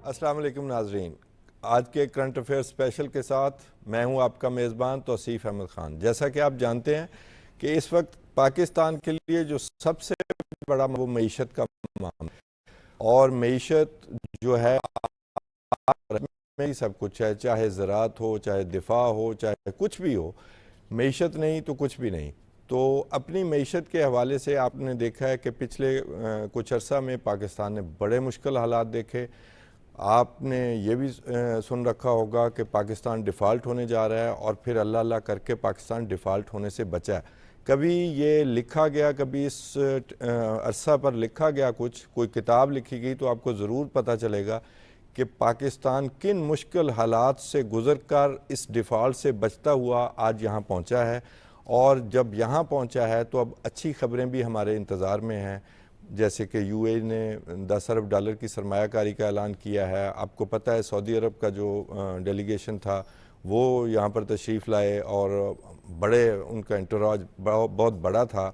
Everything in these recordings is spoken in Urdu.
السلام علیکم ناظرین، آج کے کرنٹ افیئر اسپیشل کے ساتھ میں ہوں آپ کا میزبان توصیف احمد خان۔ جیسا کہ آپ جانتے ہیں کہ اس وقت پاکستان کے لیے جو سب سے بڑا وہ معیشت کا معاملہ اور معیشت جو ہے میں ہی سب کچھ ہے، چاہے زراعت ہو، چاہے دفاع ہو، چاہے کچھ بھی ہو، معیشت نہیں تو کچھ بھی نہیں۔ تو اپنی معیشت کے حوالے سے آپ نے دیکھا ہے کہ پچھلے کچھ عرصہ میں پاکستان نے بڑے مشکل حالات دیکھے۔ آپ نے یہ بھی سن رکھا ہوگا کہ پاکستان ڈیفالٹ ہونے جا رہا ہے اور پھر اللہ اللہ کر کے پاکستان ڈیفالٹ ہونے سے بچا ہے۔ کبھی یہ لکھا گیا، کبھی اس عرصہ پر لکھا گیا کوئی کتاب لکھی گئی تو آپ کو ضرور پتہ چلے گا کہ پاکستان کن مشکل حالات سے گزر کر اس ڈیفالٹ سے بچتا ہوا آج یہاں پہنچا ہے، اور جب یہاں پہنچا ہے تو اب اچھی خبریں بھی ہمارے انتظار میں ہیں، جیسے کہ یو اے نے 10 ارب ڈالر کی سرمایہ کاری کا اعلان کیا ہے۔ آپ کو پتہ ہے سعودی عرب کا جو ڈیلیگیشن تھا وہ یہاں پر تشریف لائے اور بڑے ان کا انٹراج بہت بڑا تھا،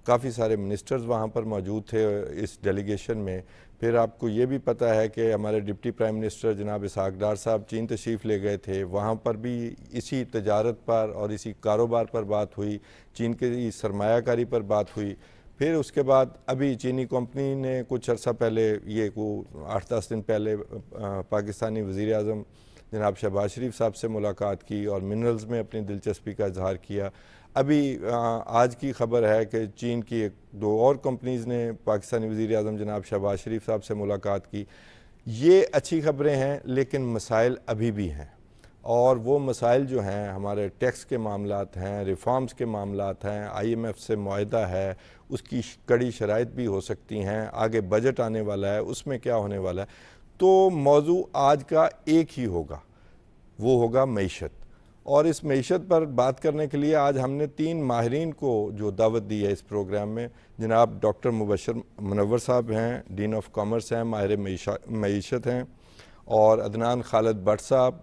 کافی سارے منسٹرز وہاں پر موجود تھے اس ڈیلیگیشن میں۔ پھر آپ کو یہ بھی پتہ ہے کہ ہمارے ڈپٹی پرائم منسٹر جناب اسحاق ڈار صاحب چین تشریف لے گئے تھے، وہاں پر بھی اسی تجارت پر اور اسی کاروبار پر بات ہوئی، چین کی سرمایہ کاری پر بات ہوئی۔ پھر اس کے بعد ابھی چینی کمپنی نے کچھ عرصہ پہلے 8-10 دن پہلے پاکستانی وزیر اعظم جناب شہباز شریف صاحب سے ملاقات کی اور منرلز میں اپنی دلچسپی کا اظہار کیا۔ ابھی آج کی خبر ہے کہ چین کی 2 اور کمپنیز نے پاکستانی وزیر اعظم جناب شہباز شریف صاحب سے ملاقات کی۔ یہ اچھی خبریں ہیں، لیکن مسائل ابھی بھی ہیں، اور وہ مسائل جو ہیں ہمارے ٹیکس کے معاملات ہیں، ریفارمز کے معاملات ہیں، IMF سے معاہدہ ہے، اس کی کڑی شرائط بھی ہو سکتی ہیں، آگے بجٹ آنے والا ہے، اس میں کیا ہونے والا ہے۔ تو موضوع آج کا ایک ہی ہوگا، وہ ہوگا معیشت۔ اور اس معیشت پر بات کرنے کے لیے آج ہم نے 3 ماہرین کو جو دعوت دی ہے اس پروگرام میں۔ جناب ڈاکٹر مبشر منور صاحب ہیں، ڈین آف کامرس ہیں، ماہر معیشت ہیں، اور عدنان خالد بٹ صاحب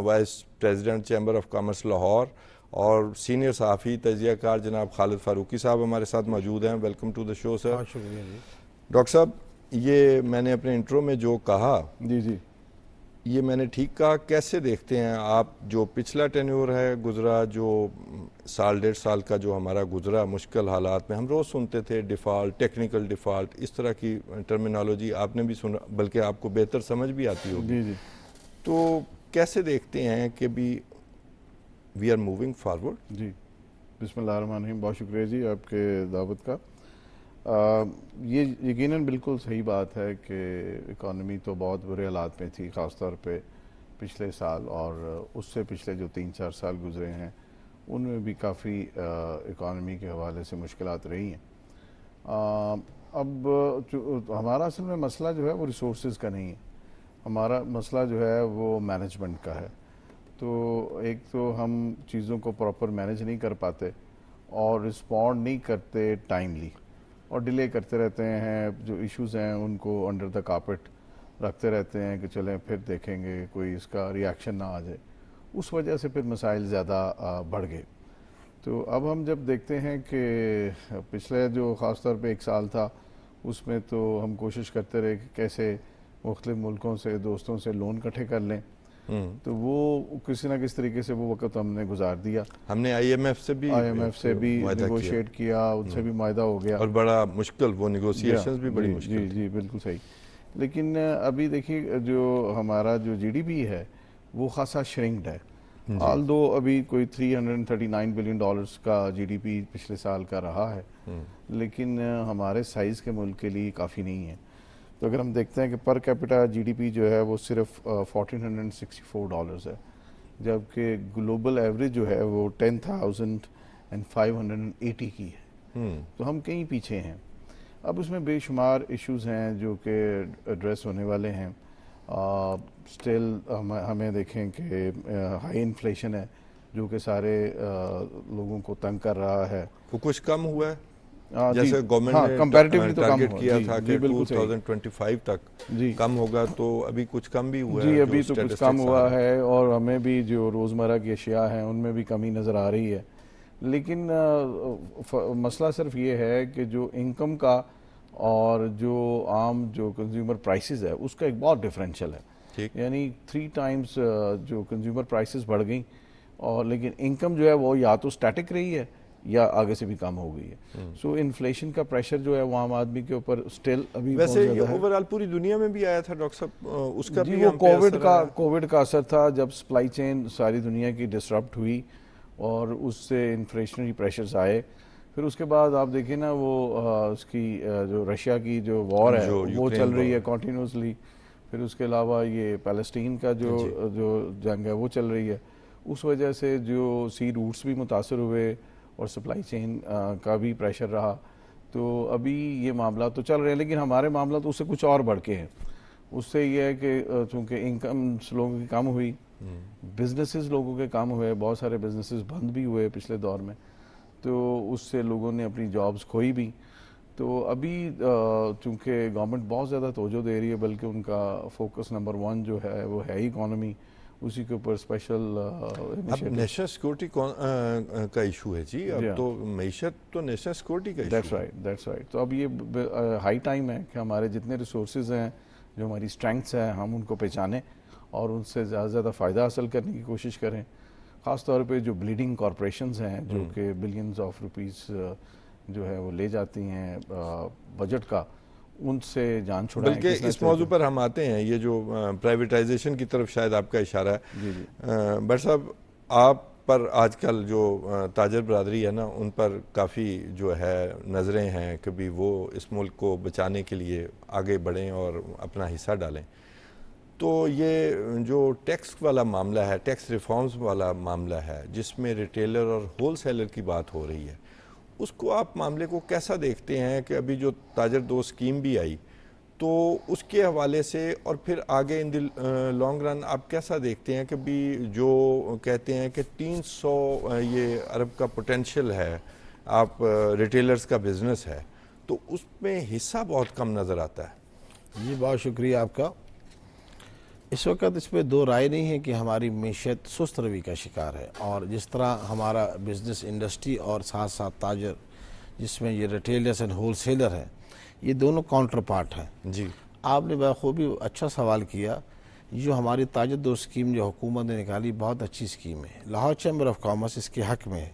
vice president chamber of commerce Lahore, اور سینئر صحافی تجزیہ کار جناب خالد فاروقی صاحب ہمارے ساتھ موجود ہیں۔ ویلکم ٹو دا شو سر۔ شکریہ جی۔ ڈاکٹر صاحب، یہ میں نے اپنے انٹرو میں جو کہا جی یہ میں نے ٹھیک کہا؟ کیسے دیکھتے ہیں آپ جو پچھلا ٹینیور ہے گزرا، جو 1.5 سال کا جو ہمارا گزرا مشکل حالات میں، ہم روز سنتے تھے ڈیفالٹ، ٹیکنیکل ڈیفالٹ، اس طرح کی ٹرمینالوجی آپ نے بھی سنا، بلکہ آپ کو بہتر سمجھ بھی آتی ہوگی۔ جی تو کیسے دیکھتے ہیں کہ بھی وی آر موونگ فارورڈ؟ جی، بسم اللہ الرحمن الرحیم، بہت شکریہ جی آپ کے دعوت کا۔ یہ یقیناً بالکل صحیح بات ہے کہ اکانومی تو بہت برے حالات میں تھی، خاص طور پہ پچھلے سال، اور اس سے پچھلے جو 3-4 سال گزرے ہیں ان میں بھی کافی اکانومی کے حوالے سے مشکلات رہی ہیں۔ اب ہمارا اصل میں مسئلہ جو ہے وہ ریسورسز کا نہیں ہے، ہمارا مسئلہ جو ہے وہ مینجمنٹ کا ہے۔ تو ایک تو ہم چیزوں کو پراپر مینج نہیں کر پاتے اور رسپونڈ نہیں کرتے ٹائملی، اور ڈیلے کرتے رہتے ہیں، جو ایشوز ہیں ان کو انڈر دا کارپٹ رکھتے رہتے ہیں کہ چلیں پھر دیکھیں گے، کوئی اس کا ریاکشن نہ آ جائے۔ اس وجہ سے پھر مسائل زیادہ بڑھ گئے۔ تو اب ہم جب دیکھتے ہیں کہ پچھلے جو خاص طور پہ 1 سال تھا، اس میں تو ہم کوشش کرتے رہے کہ کیسے مختلف ملکوں سے، دوستوں سے لون اکٹھے کر لیں، تو وہ کسی نہ کسی طریقے سے وہ وقت ہم نے گزار دیا۔ ہم نے IMF سے بھی نیگوشیٹ کیا، ان سے بھی معاہدہ ہو گیا، اور بڑا مشکل، وہ نیگوشیشنز بھی بڑی مشکل۔ جی بالکل صحیح۔ لیکن ابھی دیکھیے جو ہمارا جو GDP ہے وہ خاصا شرنکڈ ہے، آلدو ابھی کوئی $339 بلین کا GDP پچھلے سال کا رہا ہے، لیکن ہمارے سائز کے ملک کے لیے کافی نہیں ہے۔ تو اگر ہم دیکھتے ہیں کہ پر کیپٹا GDP جو ہے وہ صرف $1,464 ہے، جبکہ گلوبل ایوریج جو ہے وہ 10,580 کی ہے، تو ہم کہیں پیچھے ہیں۔ اب اس میں بے شمار ایشوز ہیں جو کہ ایڈریس ہونے والے ہیں۔ سٹل ہمیں دیکھیں کہ ہائی انفلیشن ہے جو کہ سارے لوگوں کو تنگ کر رہا ہے۔ وہ کچھ کم ہوا ہے، جیسے گورنمنٹ نے ٹارگٹ کیا تھا کہ 2025 تک کم ہوگا، تو ابھی کچھ کم بھی ہوا ہے۔ جی ابھی تو کچھ کم ہوا ہے، اور ہمیں بھی جو روزمرہ کی اشیاء ہیں ان میں بھی کمی نظر آ رہی ہے۔ لیکن مسئلہ صرف یہ ہے کہ جو انکم کا اور جو عام جو کنزیومر پرائسز ہے اس کا ایک بہت ڈفرینشیل ہے. ٹھیک. یعنی 3 ٹائمز جو کنزیومر پرائسز بڑھ گئیں, اور لیکن انکم جو ہے وہ یا تو اسٹیٹک رہی ہے یا آگے سے بھی کم ہو گئی ہے. سو انفلیشن کا پریشر جو ہے وہ عام آدمی کے اوپر اسٹل ابھی بہت ویسے زیادہ یہ ہے. اوورآل پوری دنیا میں بھی آیا تھا ڈاکٹر صاحب, اس کا جی بھی وہ ہم پہ اثر آیا؟ کووڈ کا اثر تھا, جب سپلائی چین ساری دنیا کی ڈسرپٹ ہوئی اور اس سے انفلیشنری پریشرز آئے. پھر اس کے بعد آپ دیکھیں نا وہ اس کی جو رشیا کی جو وار ہے وہ چل رہی ہے کنٹینیوسلی. پھر اس کے علاوہ یہ پیلسٹین کا جو جنگ ہے وہ چل رہی ہے. اس وجہ سے جو سی روٹس بھی متاثر ہوئے اور سپلائی چین کا بھی پریشر رہا. تو ابھی یہ معاملات تو چل رہے ہیں, لیکن ہمارے معاملات اس سے کچھ اور بڑھ کے ہیں. اس سے یہ ہے کہ چونکہ انکمز لوگوں کی کم ہوئی, بزنسز لوگوں کے کم ہوئے, بہت سارے بزنسز بند بھی ہوئے پچھلے دور میں, تو اس سے لوگوں نے اپنی جابز کھوئی بھی. تو ابھی چونکہ گورنمنٹ بہت زیادہ توجہ دے رہی ہے, بلکہ ان کا فوکس نمبر 1 جو ہے وہ ہے ہی اکانومی, اسی کے اوپر اسپیشل اب نیشنل سیکورٹی کا ایشو ہے جی, اب تو معیشت تو نیشنل سیکورٹی کا ایشو ہے. That's right. تو اب یہ ہائی ٹائم ہے کہ ہمارے جتنے ریسورسز ہیں, جو ہماری اسٹرینگس ہیں, ہم ان کو پہچانیں اور ان سے زیادہ سے زیادہ فائدہ حاصل کرنے کی کوشش کریں. خاص طور پہ جو بلیڈنگ کارپوریشنز ہیں جو کہ بلینز آف روپیز جو ہے وہ لے جاتی ہیں بجٹ کا, ان سے جان چھڑائیں. بلکہ اس موضوع پر ہم آتے ہیں, یہ جو پرائیویٹائزیشن کی طرف شاید آپ کا اشارہ ہے. بٹ صاحب آپ پر آج کل جو تاجر برادری ہے نا, ان پر کافی جو ہے نظریں ہیں کہ بھی وہ اس ملک کو بچانے کے لیے آگے بڑھیں اور اپنا حصہ ڈالیں. تو یہ جو ٹیکس والا معاملہ ہے, ٹیکس ریفارمز والا معاملہ ہے, جس میں ریٹیلر اور ہول سیلر کی بات ہو رہی ہے, اس کو آپ معاملے کو کیسا دیکھتے ہیں کہ ابھی جو تاجر دو سکیم بھی آئی, تو اس کے حوالے سے اور پھر آگے ان دی لانگ رن آپ کیسا دیکھتے ہیں کہ بھی جو کہتے ہیں کہ 300 یہ ارب کا پوٹینشیل ہے, آپ ریٹیلرز کا بزنس ہے, تو اس میں حصہ بہت کم نظر آتا ہے. جی بہت شکریہ آپ کا. اس وقت اس پہ دو رائے نہیں ہے کہ ہماری معیشت سست روی کا شکار ہے, اور جس طرح ہمارا بزنس انڈسٹری اور ساتھ ساتھ تاجر, جس میں یہ ریٹیلرز اینڈ ہول سیلر ہیں, یہ دونوں کاؤنٹر پارٹ ہیں. جی آپ نے بخوبی اچھا سوال کیا. جو ہماری تاجر دو اسکیم جو حکومت نے نکالی بہت اچھی اسکیم ہے. لاہور چیمبر آف کامرس اس کے حق میں ہے,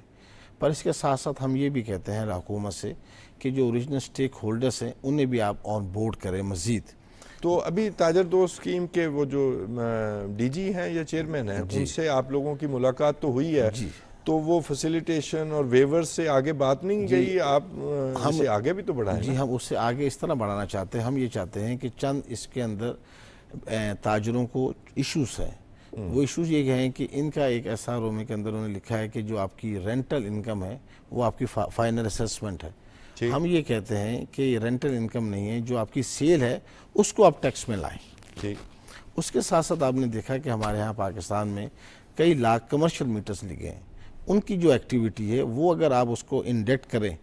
پر اس کے ساتھ ساتھ ہم یہ بھی کہتے ہیں حکومت سے کہ جو اوریجنل سٹیک ہولڈرز ہیں انہیں بھی آپ آن بورڈ کریں مزید. تو ابھی تاجر دو سکیم کے وہ جو ڈی جی ہیں یا چیئرمین ہیں, ان سے آپ لوگوں کی ملاقات تو ہوئی ہے, تو وہ فیسیلیٹیشن اور ویورز سے آگے بات نہیں گئی, آپ اسے آگے بھی تو بڑھائیں. جی ہم اس سے آگے اس طرح بڑھانا چاہتے ہیں. ہم یہ چاہتے ہیں کہ چند اس کے اندر تاجروں کو ایشوز ہیں. وہ ایشوز یہ ہیں کہ ان کا ایک ایسا رومے کے اندر انہوں نے لکھا ہے کہ جو آپ کی رینٹل انکم ہے وہ آپ کی فائنل اسیسمنٹ ہے. ہم یہ کہتے ہیں کہ یہ رینٹل انکم نہیں ہے, جو آپ کی سیل ہے اس کو آپ ٹیکس میں لائیں. اس کے ساتھ ساتھ آپ نے دیکھا کہ ہمارے ہاں پاکستان میں کئی لاکھ کمرشل میٹرز لگے ہیں. ان کی جو ایکٹیویٹی ہے وہ اگر آپ اس کو انڈیکٹ کریں,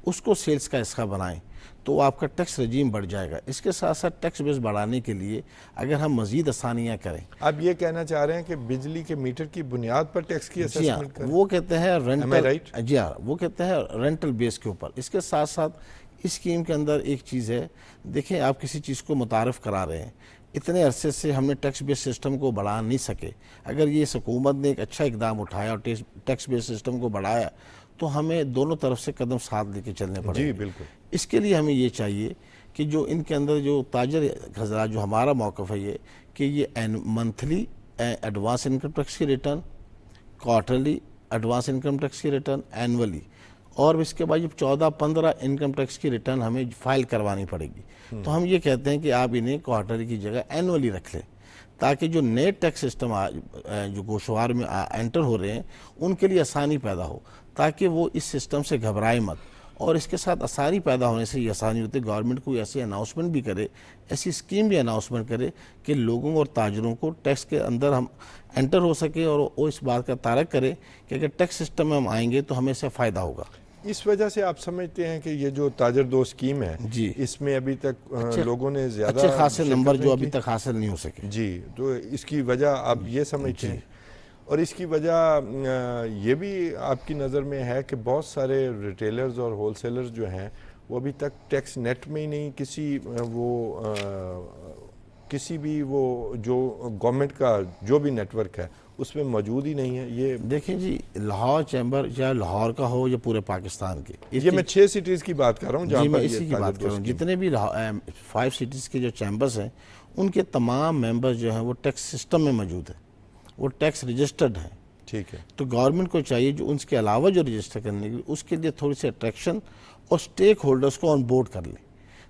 اس کو سیلز کا حصہ بنائیں, تو آپ کا ٹیکس رجیم بڑھ جائے گا. اس کے ساتھ ساتھ ٹیکس بیس بڑھانے کے لیے اگر ہم مزید آسانیاں کریں. آپ یہ کہنا چاہ رہے ہیں کہ بجلی کے میٹر کی بنیاد پر ٹیکس کی اسیسمنٹ کریں؟ وہ کہتے ہیں رینٹل, جی ہاں وہ کہتے ہیں رینٹل بیس کے اوپر. اس کے ساتھ ساتھ اس اسکیم کے اندر ایک چیز ہے, دیکھیں آپ کسی چیز کو متعارف کرا رہے ہیں, اتنے عرصے سے ہم نے ٹیکس بیس سسٹم کو بڑھا نہیں سکے. اگر یہ حکومت نے ایک اچھا اقدام اٹھایا اور ٹیکس بیس سسٹم کو بڑھایا, تو ہمیں دونوں طرف سے قدم ساتھ لے کے چلنے پڑیں. جی بالکل. اس کے لیے ہمیں یہ چاہیے کہ جو ان کے اندر جو تاجر حضرات, جو ہمارا موقف ہے یہ کہ یہ منتھلی ایڈوانس انکم ٹیکس کی return, quarterly advance income tax کی ریٹرن, اینولی, اور اس کے بعد 14-15 انکم ٹیکس کی ریٹرن ہمیں فائل کروانی پڑے گی. تو ہم یہ کہتے ہیں کہ آپ انہیں کوارٹرلی کی جگہ اینولی رکھ لیں, تاکہ جو نئے ٹیکس سسٹم جو گوشوار میں انٹر ہو رہے ہیں ان کے لیے آسانی پیدا ہو, تاکہ وہ اس سسٹم سے گھبرائے مت. اور اس کے ساتھ آسانی پیدا ہونے سے یہ آسانی ہوتی ہے, گورنمنٹ کوئی ایسی اناؤنسمنٹ بھی کرے, ایسی اسکیم بھی اناؤنسمنٹ کرے کہ لوگوں اور تاجروں کو ٹیکس کے اندر ہم انٹر ہو سکے, اور وہ اس بات کا تارک کرے کہ اگر ٹیکس سسٹم میں ہم آئیں گے تو ہمیں اس سے فائدہ ہوگا. اس وجہ سے آپ سمجھتے ہیں کہ یہ جو تاجر دو سکیم ہے, اس میں ابھی تک لوگوں نے زیادہ اچھے خاصے نمبر جو ابھی تک حاصل نہیں ہو سکے. جی, تو اس کی وجہ آپ یہ سمجھتے ہیں, اور اس کی وجہ یہ بھی آپ کی نظر میں ہے کہ بہت سارے ریٹیلرز اور ہول سیلرز جو ہیں وہ ابھی تک ٹیکس نیٹ میں ہی نہیں، کسی بھی وہ جو گورنمنٹ کا جو بھی نیٹ ورک ہے اس میں موجود ہی نہیں ہے. یہ دیکھیں جی، لاہور چیمبر چاہے لاہور کا ہو یا پورے پاکستان کے، یہ میں 6 سٹیز کی بات کر رہا ہوں جہاں جی میں پر اسی کی بات کر رہا ہوں، جتنے بھی 5 سٹیز کے جو چیمبرز ہیں ان کے تمام ممبرز جو ہیں وہ ٹیکس سسٹم میں موجود ہیں، وہ ٹیکس رجسٹرڈ ہیں. ٹھیک ہے. تو گورنمنٹ کو چاہیے جو ان کے علاوہ جو رجسٹر کرنے کے لیے اس کے لیے تھوڑی سی اٹریکشن اور سٹیک ہولڈرز کو آن بورڈ کر لیں،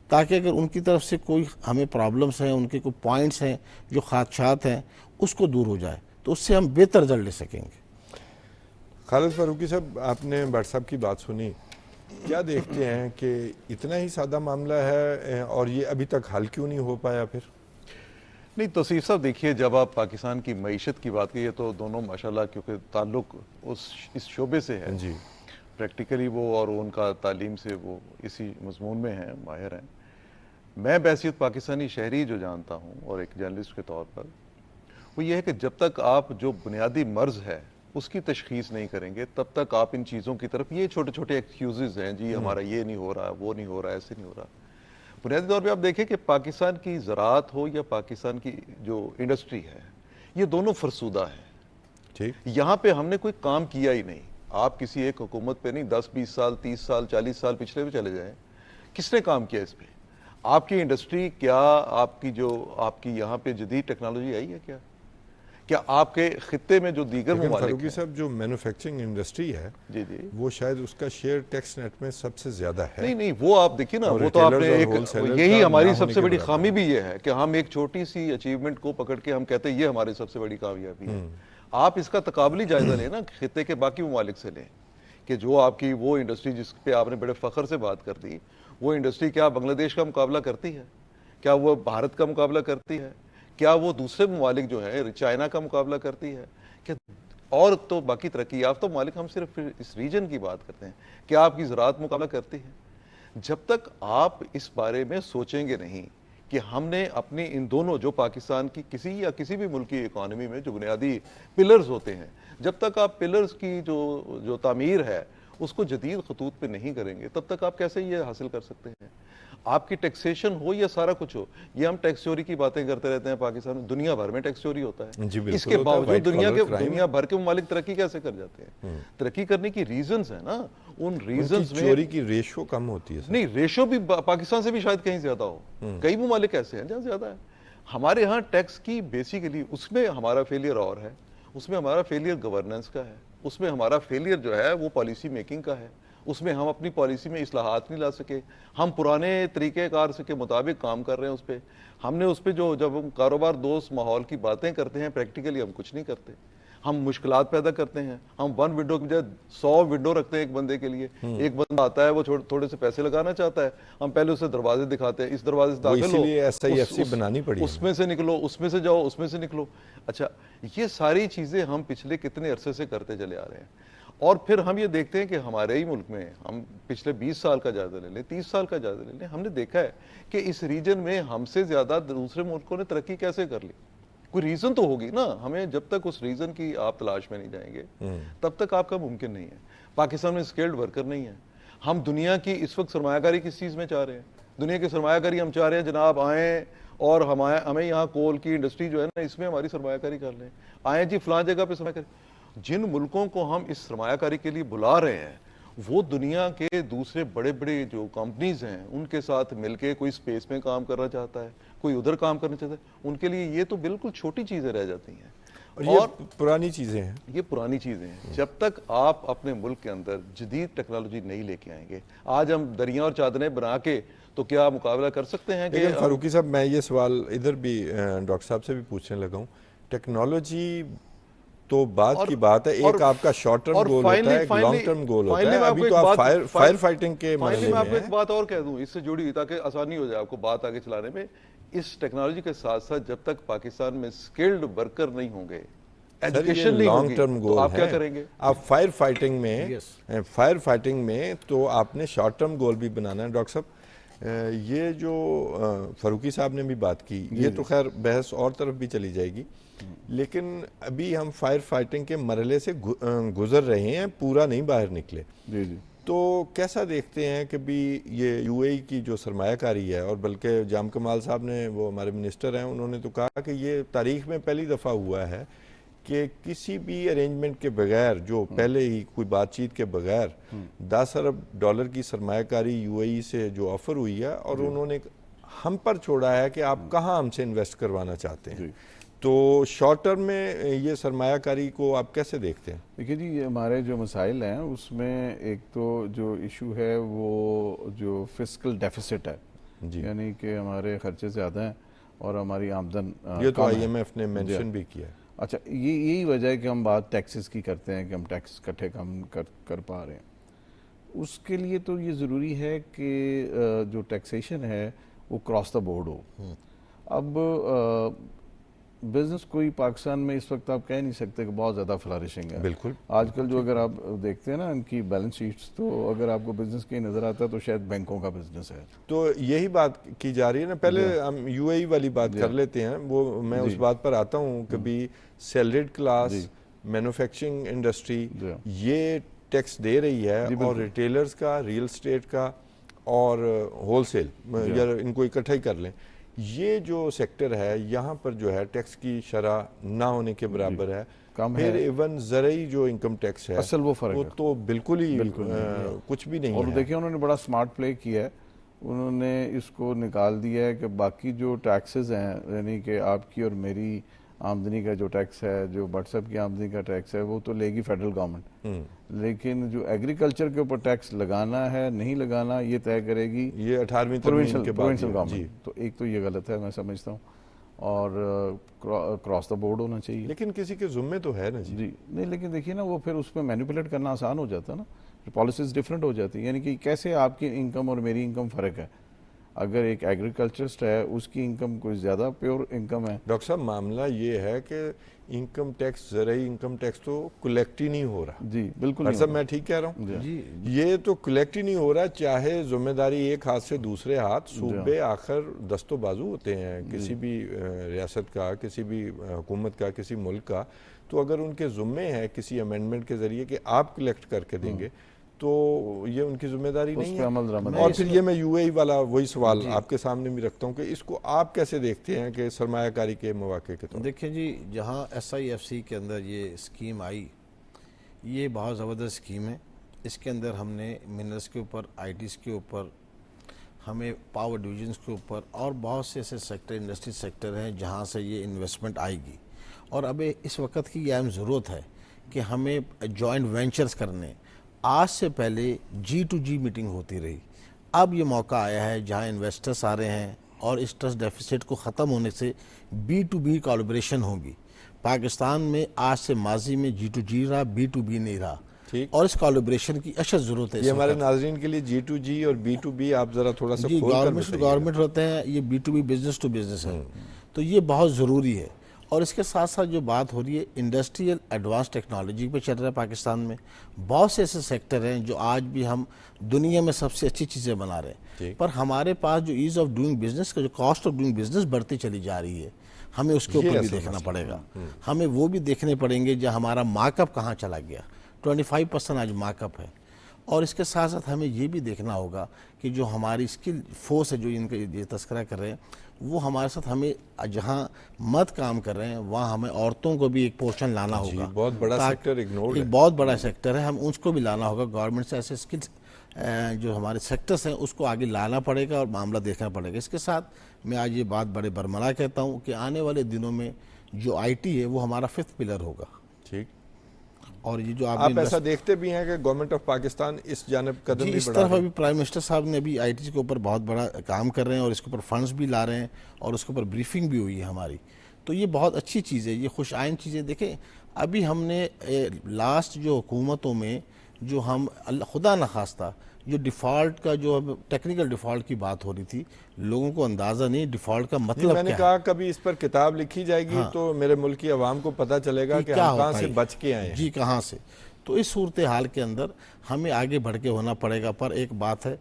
تاکہ اگر ان کی طرف سے کوئی ہمیں پرابلمس ہیں، ان کے کوئی پوائنٹس ہیں جو خدشات ہیں، اس کو دور ہو جائے تو اس سے ہم بہتر رزلٹ لے سکیں گے. خالد فاروقی صاحب، آپ نے بٹ صاحب کی بات سنی، کیا دیکھتے ہیں کہ اتنا ہی سادہ معاملہ ہے اور یہ ابھی تک حل کیوں نہیں ہو پایا پھر؟ نہیں توصیف صاحب، دیکھیے جب آپ پاکستان کی معیشت کی بات کیے تو دونوں ماشاءاللہ کیونکہ تعلق اس شعبے سے ہے جی پریکٹیکلی وہ اور ان کا تعلیم سے وہ اسی مضمون میں ہیں، ماہر ہیں. میں بحیثیت پاکستانی شہری جو جانتا ہوں اور ایک جرنلسٹ کے طور پر، وہ یہ ہے کہ جب تک آپ جو بنیادی مرض ہے اس کی تشخیص نہیں کریں گے تب تک آپ ان چیزوں کی طرف، یہ چھوٹے چھوٹے ایکسکیوزز ہیں جی ہمارا یہ نہیں ہو رہا، وہ نہیں ہو رہا، ایسے نہیں ہو رہا. بنیادی طور پہ آپ دیکھیں کہ پاکستان کی زراعت ہو یا پاکستان کی جو انڈسٹری ہے، یہ دونوں فرسودہ ہیں. ٹھیک. یہاں پہ ہم نے کوئی کام کیا ہی نہیں. آپ کسی ایک حکومت پہ نہیں 10-20 سال 30 سال 40 سال پچھلے بھی چلے جائیں، کس نے کام کیا اس پہ؟ آپ کی انڈسٹری کیا، آپ کی یہاں پہ جدید ٹیکنالوجی آئی ہے کیا آپ کے خطے میں جو دیگر لیکن ممالک فاروقی ہیں؟ صاحب، جو مینوفیکچرنگ انڈسٹری ہے جی جی وہ شاید اس کا شیئر ٹیکس نیٹ میں سب سے زیادہ ہے. نہیں وہ آپ دیکھیے نا، اور وہ تو آپ نے retailers اور ایک، wholesalers یہی کا ہماری نہ سب ہونے سے کے بڑی برابر خامی بھی یہ ہے کہ ہم ایک چھوٹی سی اچیومنٹ کو پکڑ کے ہم کہتے ہیں یہ ہماری سب سے بڑی کامیابی ہے. آپ اس کا تقابلی جائزہ لیں نا خطے کے باقی ممالک سے لیں، کہ جو آپ کی وہ انڈسٹری جس پہ آپ نے بڑے فخر سے بات کر دی، وہ انڈسٹری کیا بنگلہ دیش کا مقابلہ کرتی ہے؟ کیا وہ بھارت کا مقابلہ کرتی ہے؟ کیا وہ دوسرے ممالک جو ہیں چائنا کا مقابلہ کرتی ہے؟ کہ اور تو باقی ترقی یافتہ ممالک، ہم صرف اس ریجن کی بات کرتے ہیں. کیا آپ کی زراعت مقابلہ کرتی ہے؟ جب تک آپ اس بارے میں سوچیں گے نہیں کہ ہم نے اپنی ان دونوں جو پاکستان کی کسی بھی ملک کی اکانومی میں جو بنیادی پلرز ہوتے ہیں، جب تک آپ پلرز کی جو تعمیر ہے اس کو جدید خطوط پہ نہیں کریں گے تب تک آپ کیسے یہ حاصل کر سکتے ہیں؟ آپ کی ٹیکسیشن ہو یا سارا کچھ ہو، یہ ہم ٹیکس چوری کی باتیں کرتے رہتے ہیں پاکستان میں، دنیا بھر میں ٹیکس چوری ہوتا ہے. جی بالکل اس کے ہوتا ہے. باوجود white collar crime. دنیا بھر کے ممالک ترقی کیسے کر جاتے ہیں؟ ترقی کرنے کی ریزنز ہیں نا، ان ان کی ریزنز میں چوری کی ریشو کم ہوتی ہے. نہیں، ریشو بھی پاکستان سے بھی شاید کہیں زیادہ ہو. کئی ممالک ایسے ہیں جہاں زیادہ ہے. ہمارے ہاں ٹیکس کی بیسیکلی اس میں ہمارا فیلئر اور ہے، اس میں ہمارا فیلئر گورننس کا ہے، اس میں ہمارا فیلئر جو ہے وہ پالیسی میکنگ کا ہے. اس میں ہم اپنی پالیسی میں اصلاحات نہیں لا سکے. ہم پرانے طریقہ کار سے کے مطابق کام کر رہے ہیں. اس پہ ہم نے اس پہ جب ہم کاروبار دوست ماحول کی باتیں کرتے ہیں، پریکٹیکلی ہم کچھ نہیں کرتے. ہم مشکلات پیدا کرتے ہیں. ہم 1 ونڈو کی بجائے 100 ونڈو رکھتے ہیں ایک بندے کے لیے. ایک بندہ آتا ہے وہ تھوڑے سے پیسے لگانا چاہتا ہے، ہم پہلے اسے دروازے دکھاتے ہیں، اس دروازے سے داخل ہو، اسی لیے SIFC بنانی پڑی، اس میں سے نکلو، اس میں سے جاؤ، اس میں سے نکلو. اچھا، یہ ساری چیزیں ہم پچھلے کتنے عرصے سے کرتے چلے آ رہے ہیں. اور پھر ہم یہ دیکھتے ہیں کہ ہمارے ہی ملک میں ہم پچھلے 20 سال کا جائزہ لے لیں، 30 سال کا جائزہ لے لیں، ہم نے دیکھا ہے کہ اس ریجن میں ہم سے زیادہ دوسرے ملکوں نے ترقی کیسے کر لی. کوئی ریزن تو ہوگی نا. ہمیں جب تک اس ریزن کی آپ تلاش میں نہیں جائیں گے تب تک آپ کا ممکن نہیں ہے. پاکستان میں اسکلڈ ورکر نہیں ہے. ہم دنیا کی اس وقت سرمایہ کاری کس چیز میں چاہ رہے ہیں؟ دنیا کی سرمایہ کاری ہم چاہ رہے ہیں جناب آئیں اور ہمیں یہاں کول کی انڈسٹری جو ہے نا اس میں ہماری سرمایہ کاری کر لیں. آئیں جی فلاں جگہ پہ سرمایہ کاری. جن ملکوں کو ہم اس سرمایہ کاری کے لیے بلا رہے ہیں وہ دنیا کے دوسرے بڑے بڑے جو کمپنیز ہیں ان کے ساتھ مل کے کوئی سپیس میں کام کرنا چاہتا ہے، کوئی ادھر کام کرنا چاہتا ہے. ان کے لیے یہ تو بالکل چھوٹی چیزیں رہ جاتی ہیں اور یہ پرانی چیزیں ہیں. یہ پرانی چیزیں ہیں. جب تک آپ اپنے ملک کے اندر جدید ٹیکنالوجی نہیں لے کے آئیں گے، آج ہم دریا اور چادریں بنا کے تو کیا مقابلہ کر سکتے ہیں؟ لیکن فاروقی صاحب، میں یہ سوال ادھر بھی ڈاکٹر صاحب سے بھی پوچھنے لگا ہوں. ٹیکنالوجی تو بات کی بات ہے، ایک آپ کا شارٹ ٹرم گول ہوتا ہے، ایک لانگ ٹرم گول ہوتا ہے. ابھی تو آپ فائر فائٹنگ کے مرحلے میں آپ کو میں ایک بات اور کہہ دوں اس سے جڑی تاکہ آسانی ہو جائے آپ کو بات آگے چلانے میں. اس ٹیکنالوجی کے ساتھ ساتھ جب تک پاکستان میں اسکلڈ ورکر نہیں ہوں گے، ایجوکیشن نہیں لانگ ہوگی، ٹرم تو گول آپ کیا ہے. کریں گے؟ آپ فائر فائٹنگ میں تو آپ نے شارٹ ٹرم گول بھی بنانا ہے. ڈاکٹر صاحب، یہ جو فاروقی صاحب نے بھی بات کی، یہ تو خیر بحث اور طرف بھی چلی جائے گی، لیکن ابھی ہم فائر فائٹنگ کے مرحلے سے گزر رہے ہیں، پورا نہیں باہر نکلے. جی جی تو کیسا دیکھتے ہیں کہ بھی یہ یو اے ای کی جو سرمایہ کاری ہے، اور بلکہ جام کمال صاحب نے، وہ ہمارے منسٹر ہیں، انہوں نے تو کہا کہ یہ تاریخ میں پہلی دفعہ ہوا ہے کہ کسی بھی ارینجمنٹ کے بغیر، جو پہلے ہی کوئی بات چیت کے بغیر 10 ارب ڈالر کی سرمایہ کاری یو اے ای سے جو آفر ہوئی ہے، اور انہوں نے ہم پر چھوڑا ہے کہ آپ کہاں ہم سے انویسٹ کروانا چاہتے ہیں. تو شارٹ ٹرم میں یہ سرمایہ کاری کو آپ کیسے دیکھتے ہیں؟ دیکھیے جی، یہ ہمارے جو مسائل ہیں اس میں ایک تو جو ایشو ہے وہ جو فسکل ڈیفیسٹ ہے، یعنی کہ ہمارے خرچے زیادہ ہیں اور ہماری آمدن یہ تو آئی ایم ایف نے مینشن بھی کیا ہے. اچھا، یہی وجہ ہے کہ ہم بات ٹیکسز کی کرتے ہیں کہ ہم ٹیکس کٹھے کم کر پا رہے ہیں. اس کے لیے تو یہ ضروری ہے کہ جو ٹیکسیشن ہے وہ کراس دا بورڈ ہو. اب بزنس کوئی پاکستان میں اس وقت آپ کہہ نہیں سکتے کہ بہت زیادہ فلارشنگ ہے. بالکل. آج کل جو اگر آپ دیکھتے ہیں نا ان کی بیلنس شیٹس، تو اگر آپ کو بزنس کی نظر آتا ہے تو شاید بینکوں کا بزنس ہے. تو یہی بات کی جا رہی ہے نا. پہلے ہم یو اے ای والی بات کر لیتے ہیں، وہ میں اس بات پر آتا ہوں کہ بھی سیلریڈ کلاس، مینوفیکچرنگ انڈسٹری یہ ٹیکس دے رہی ہے، اور ریٹیلرز کا، ریل اسٹیٹ کا اور ہول سیل، یا ان کو اکٹھا ہی کر لیں، یہ جو سیکٹر ہے یہاں پر جو ہے ٹیکس کی شرح نہ ہونے کے برابر ہے. پھر ایون زرعی جو انکم ٹیکس ہے اصل وہ فرق وہ تو بالکل ہی کچھ بھی نہیں ہے. اور دیکھیں انہوں نے بڑا سمارٹ پلے کیا ہے، انہوں نے اس کو نکال دیا ہے کہ باقی جو ٹیکسز ہیں، یعنی کہ آپ کی اور میری آمدنی کا جو ٹیکس ہے، جو واٹس ایپ کی آمدنی کا ٹیکس ہے، وہ تو لے گی فیڈرل گورنمنٹ، لیکن جو ایگریکلچر کے اوپر ٹیکس لگانا ہے نہیں لگانا یہ طے کرے گی یہ 18ویں ترمیم کے بعد. Provincial government. تو ایک تو یہ غلط ہے میں سمجھتا ہوں، اور کراس دا بورڈ ہونا چاہیے. لیکن کسی کے ذمے تو ہے نا جی نہیں، لیکن دیکھیے نا وہ پھر اس میں مینیپولیٹ کرنا آسان ہو جاتا ہے نا، پالیسیز ڈفرینٹ ہو جاتی ہیں. یعنی کہ کیسے آپ کی انکم اور میری انکم فرق ہے. اگر ایک ایگریکلچرسٹ ہے اس کی انکم کوئی زیادہ پیور انکم ہے. ڈاکٹر صاحب معاملہ یہ ہے کہ انکم ٹیکس، زرعی انکم ٹیکس تو کلیکٹ ہی نہیں ہو رہا. جی بالکل. ڈاکٹر صاحب میں ٹھیک کہہ رہا ہوں؟ جی یہ تو کلیکٹ ہی نہیں ہو رہا، چاہے ذمہ داری ایک ہاتھ سے دوسرے ہاتھ. صوبے آخر دست و بازو ہوتے ہیں کسی بھی ریاست کا، کسی بھی حکومت کا، کسی ملک کا. تو اگر ان کے ذمے ہے کسی امینڈمنٹ کے ذریعے کہ آپ کلیکٹ کر کے دیں گے تو یہ ان کی ذمہ داری نہیں ہے. اور پھر یہ میں یو اے ای والا وہی سوال آپ کے سامنے بھی رکھتا ہوں کہ اس کو آپ کیسے دیکھتے ہیں کہ سرمایہ کاری کے مواقع کے طور؟ دیکھیں جی، جہاں ایس آئی ایف سی کے اندر یہ اسکیم آئی، یہ بہت زبردست اسکیم ہے. اس کے اندر ہم نے منرلس کے اوپر، آئی ٹیز کے اوپر، ہمیں پاور ڈویژنس کے اوپر، اور بہت سے ایسے سیکٹر، انڈسٹری سیکٹر ہیں جہاں سے یہ انویسٹمنٹ آئے گی. اور اب اس وقت کی یہ اہم ضرورت ہے کہ ہمیں جوائنٹ وینچرز کرنے. آج سے پہلے جی ٹو جی میٹنگ ہوتی رہی، اب یہ موقع آیا ہے جہاں انویسٹرز آ رہے ہیں اور اس ٹرسٹ ڈیفیسٹ کو ختم ہونے سے بی ٹو بی کالبریشن ہوگی. پاکستان میں آج سے ماضی میں جی ٹو جی رہا، بی ٹو بی نہیں رہا، اور اس کالبریشن کی اشد ضرورت ہے. یہ ہمارے ناظرین کے لیے جی ٹو جی اور بی ٹو بی آپ ذرا تھوڑا سا کھول کر بتائیے. گورنمنٹ ہوتے ہیں، یہ B to B business to business ہے، تو یہ بہت ضروری ہے. اور اس کے ساتھ ساتھ جو بات ہو رہی ہے انڈسٹریل ایڈوانس ٹیکنالوجی پہ چل رہا ہے پاکستان میں. بہت سے ایسے سیکٹر ہیں جو آج بھی ہم دنیا میں سب سے اچھی چیزیں بنا رہے ہیں، پر ہمارے پاس جو ایز آف ڈوئنگ بزنس کا جو کاسٹ آف ڈوئنگ بزنس بڑھتی چلی جا رہی ہے، ہمیں اس کے اوپر بھی دیکھنا پڑے گا. ہمیں وہ بھی دیکھنے پڑیں گے جو ہمارا مارک اپ کہاں چلا گیا. 25% آج مارک اپ ہے. اور اس کے ساتھ ساتھ ہمیں یہ بھی دیکھنا ہوگا کہ جو ہماری اسکل فورس ہے جو ان کا یہ تذکرہ کر رہے ہیں، وہ ہمارے ساتھ ہمیں جہاں مرد کام کر رہے ہیں وہاں ہمیں عورتوں کو بھی ایک پورشن لانا ہوگا. بہت بڑا سیکٹر اگنورڈ ہے، ایک بہت بڑا سیکٹر ہے، ہم اس کو بھی لانا ہوگا. گورنمنٹ سے ایسے اسکلس جو ہمارے سیکٹرز ہیں اس کو آگے لانا پڑے گا اور معاملہ دیکھنا پڑے گا. اس کے ساتھ میں آج یہ بات بڑے برملا کہتا ہوں کہ آنے والے دنوں میں جو آئی ٹی ہے وہ ہمارا 5th پلر ہوگا. ٹھیک. اور یہ جو آپ ایسا دیکھتے بھی ہیں کہ گورنمنٹ آف پاکستان اس جانب قدم بھی اس بڑھا طرف رہی ہے؟ ابھی پرائم منسٹر صاحب نے ابھی آئی ٹی کے اوپر بہت بڑا کام کر رہے ہیں اور اس کے اوپر فنڈز بھی لا رہے ہیں اور اس کے اوپر بریفنگ بھی ہوئی ہے ہماری. تو یہ بہت اچھی چیز ہے، یہ خوش آئند چیزیں. دیکھیں ابھی ہم نے لاسٹ جو حکومتوں میں جو ہم خدا نخواستہ جو ڈیفالٹ کا جو ٹیکنیکل ڈیفالٹ کی بات ہو رہی تھی، لوگوں کو اندازہ نہیں ڈیفالٹ کا مطلب میں نے کہا کبھی اس پر کتاب لکھی جائے گی تو میرے ملک کی عوام کو پتہ چلے گا کہ ہم کہاں سے بچ کے آئے ہیں. جی کہاں سے. تو اس صورتحال کے اندر ہمیں آگے بڑھ کے ہونا پڑے گا. پر ایک بات ہے،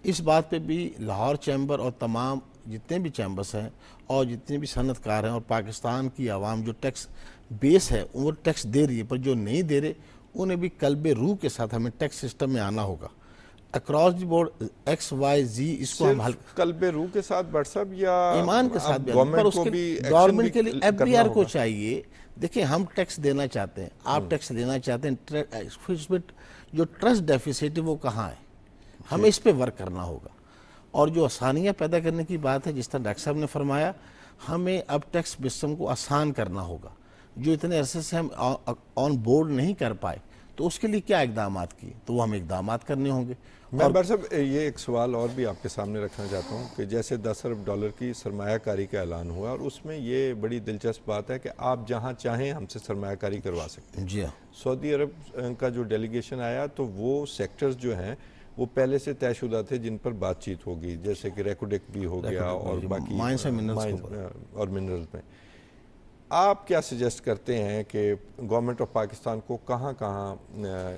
اس بات پہ بھی لاہور چیمبر اور تمام جتنے بھی چیمبرز ہیں اور جتنے بھی صنعت کار ہیں اور پاکستان کی عوام جو ٹیکس بیس ہے وہ ٹیکس دے رہی ہے، پر جو نہیں دے رہے انہیں بھی قلب روح کے ساتھ ہمیں ٹیکس سسٹم میں آنا ہوگا. Across the board X Y Z اس کو ہم صرف قلب روح کے ساتھ بٹ صاحب یا ایمان کے ساتھ بھی، پر گورنمنٹ اس کو کے بھی گورنمنٹ کے لیے ایف بی کرنا آر کو ہوگا؟ چاہیے. دیکھیں ہم ٹیکس دینا چاہتے ہیں، آپ ٹیکس لینا چاہتے ہیں، اس میں جو ٹرسٹ ڈیفیسٹ ہے وہ کہاں ہے، ہمیں اس پہ ورک کرنا ہوگا. اور جو آسانیاں پیدا کرنے کی بات ہے، جس طرح ڈاکٹر صاحب نے فرمایا، ہمیں اب ٹیکس سسٹم کو آسان کرنا ہوگا. جو اتنے عرصے سے ہم آن بورڈ نہیں کر پائے، تو اس کے لیے کیا اقدامات کیے، تو وہ ہمیں اقدامات کرنے ہوں گے. میں بٹ صاحب یہ ایک سوال اور بھی آپ کے سامنے رکھنا چاہتا ہوں کہ جیسے 10 ارب ڈالر کی سرمایہ کاری کا اعلان ہوا، اور اس میں یہ بڑی دلچسپ بات ہے کہ آپ جہاں چاہیں ہم سے سرمایہ کاری کروا سکتے ہیں. جی ہاں، سعودی عرب کا جو ڈیلیگیشن آیا تو وہ سیکٹرز جو ہیں وہ پہلے سے طے شدہ تھے جن پر بات چیت ہوگی، جیسے کہ ریکوڈک بھی ہو گیا اور باقی مائنس اور منرلز اور منرلز میں. آپ کیا سجیسٹ کرتے ہیں کہ گورنمنٹ آف پاکستان کو کہاں کہاں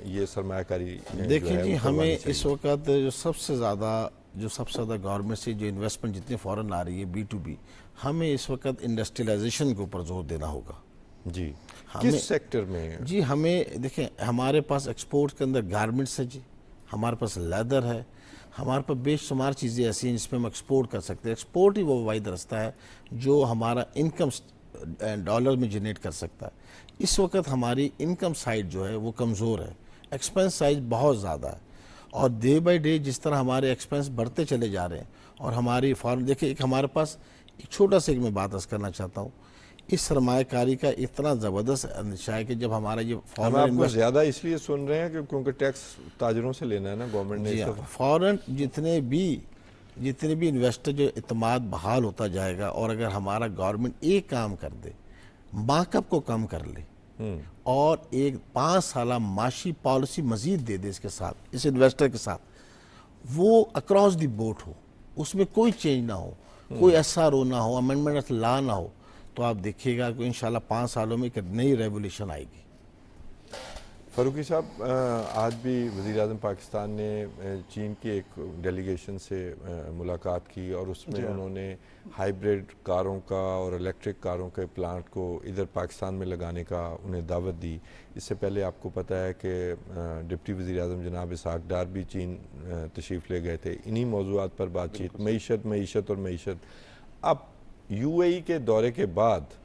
یہ سرمایہ کاری دیکھیں جی، ہمیں اس وقت جو سب سے زیادہ گورنمنٹ سے جو انویسٹمنٹ جتنی فوراً آ رہی ہے B2B، ہمیں اس وقت انڈسٹریلائزیشن کے اوپر زور دینا ہوگا. جی کس سیکٹر میں؟ جی ہمیں دیکھیں، ہمارے پاس ایکسپورٹ کے اندر گارمنٹس ہے جی، ہمارے پاس لیدر ہے، ہمارے پاس بے شمار چیزیں ایسی ہیں جس پہ ہم ایکسپورٹ کر سکتے ہیں. ایکسپورٹ ہی وہ واحد راستہ ہے جو ہمارا انکم ڈالر میں جنریٹ کر سکتا ہے. اس وقت ہماری انکم سائڈ جو ہے وہ کمزور ہے، ایکسپینس سائز بہت زیادہ ہے، اور ڈے بائی ڈے جس طرح ہمارے ایکسپینس بڑھتے چلے جا رہے ہیں، اور ہماری فارم دیکھیں، ایک ہمارے پاس ایک چھوٹا سا ایک میں بات کرنا چاہتا ہوں، اس سرمایہ کاری کا اتنا زبردست اندیشہ ہے کہ جب ہمارا یہ ہم آپ کو زیادہ اس لیے سن رہے ہیں کہ کیونکہ ٹیکس تاجروں سے لینا ہے نا گورنمنٹ نے. جی ہاں، فورن جتنے بھی انویسٹر جو اعتماد بحال ہوتا جائے گا، اور اگر ہمارا گورنمنٹ ایک کام کر دے، مارک اپ کو کم کر لے اور ایک 5 سالہ معاشی پالیسی مزید دے دے اس کے ساتھ، اس انویسٹر کے ساتھ، وہ اکراس دی بورڈ ہو، اس میں کوئی چینج نہ ہو، کوئی SRO نہ ہو، امینڈمنٹ آف لا نہ ہو، تو آپ دیکھیے گا کہ انشاءاللہ 5 سالوں میں ایک نئی ریولیوشن آئے گی. فاروقی صاحب، آج بھی وزیر اعظم پاکستان نے چین کی ایک ڈیلیگیشن سے ملاقات کی، اور اس میں انہوں نے ہائیبریڈ کاروں کا اور الیکٹرک کاروں کے پلانٹ کو ادھر پاکستان میں لگانے کا انہیں دعوت دی. اس سے پہلے آپ کو پتہ ہے کہ ڈپٹی وزیر اعظم جناب اسحاق ڈار بھی چین تشریف لے گئے تھے. انہی موضوعات پر بات چیت، معیشت. اب UAE کے دورے کے بعد